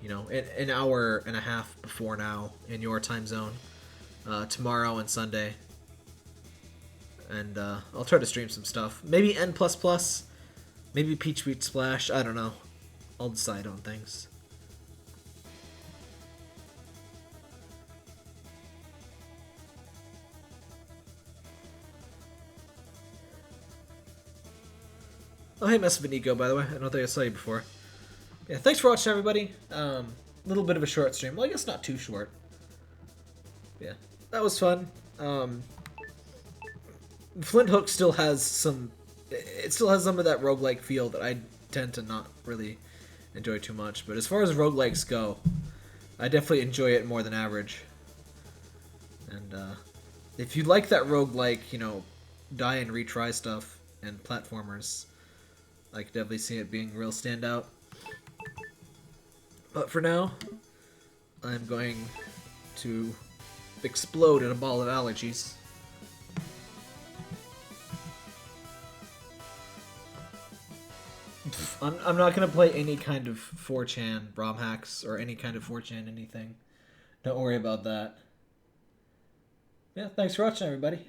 you know, an hour and a half before now in your time zone, tomorrow and Sunday. And I'll try to stream some stuff. Maybe N++, maybe Peach Beat Splash, I don't know. I'll decide on things. Oh, hey, Mess Nico, by the way. I don't think I saw you before. Yeah, thanks for watching, everybody. Little bit of a short stream. Well, I guess not too short. Yeah, that was fun. Flinthook still has some... It still has some of that roguelike feel that I tend to not really enjoy too much. But as far as roguelikes go, I definitely enjoy it more than average. And if you like that roguelike, you know, die and retry stuff and platformers, I could definitely see it being a real standout. But for now, I'm going to explode in a ball of allergies. I'm not going to play any kind of 4chan ROM hacks or any kind of 4chan anything. Don't worry about that. Yeah, thanks for watching, everybody.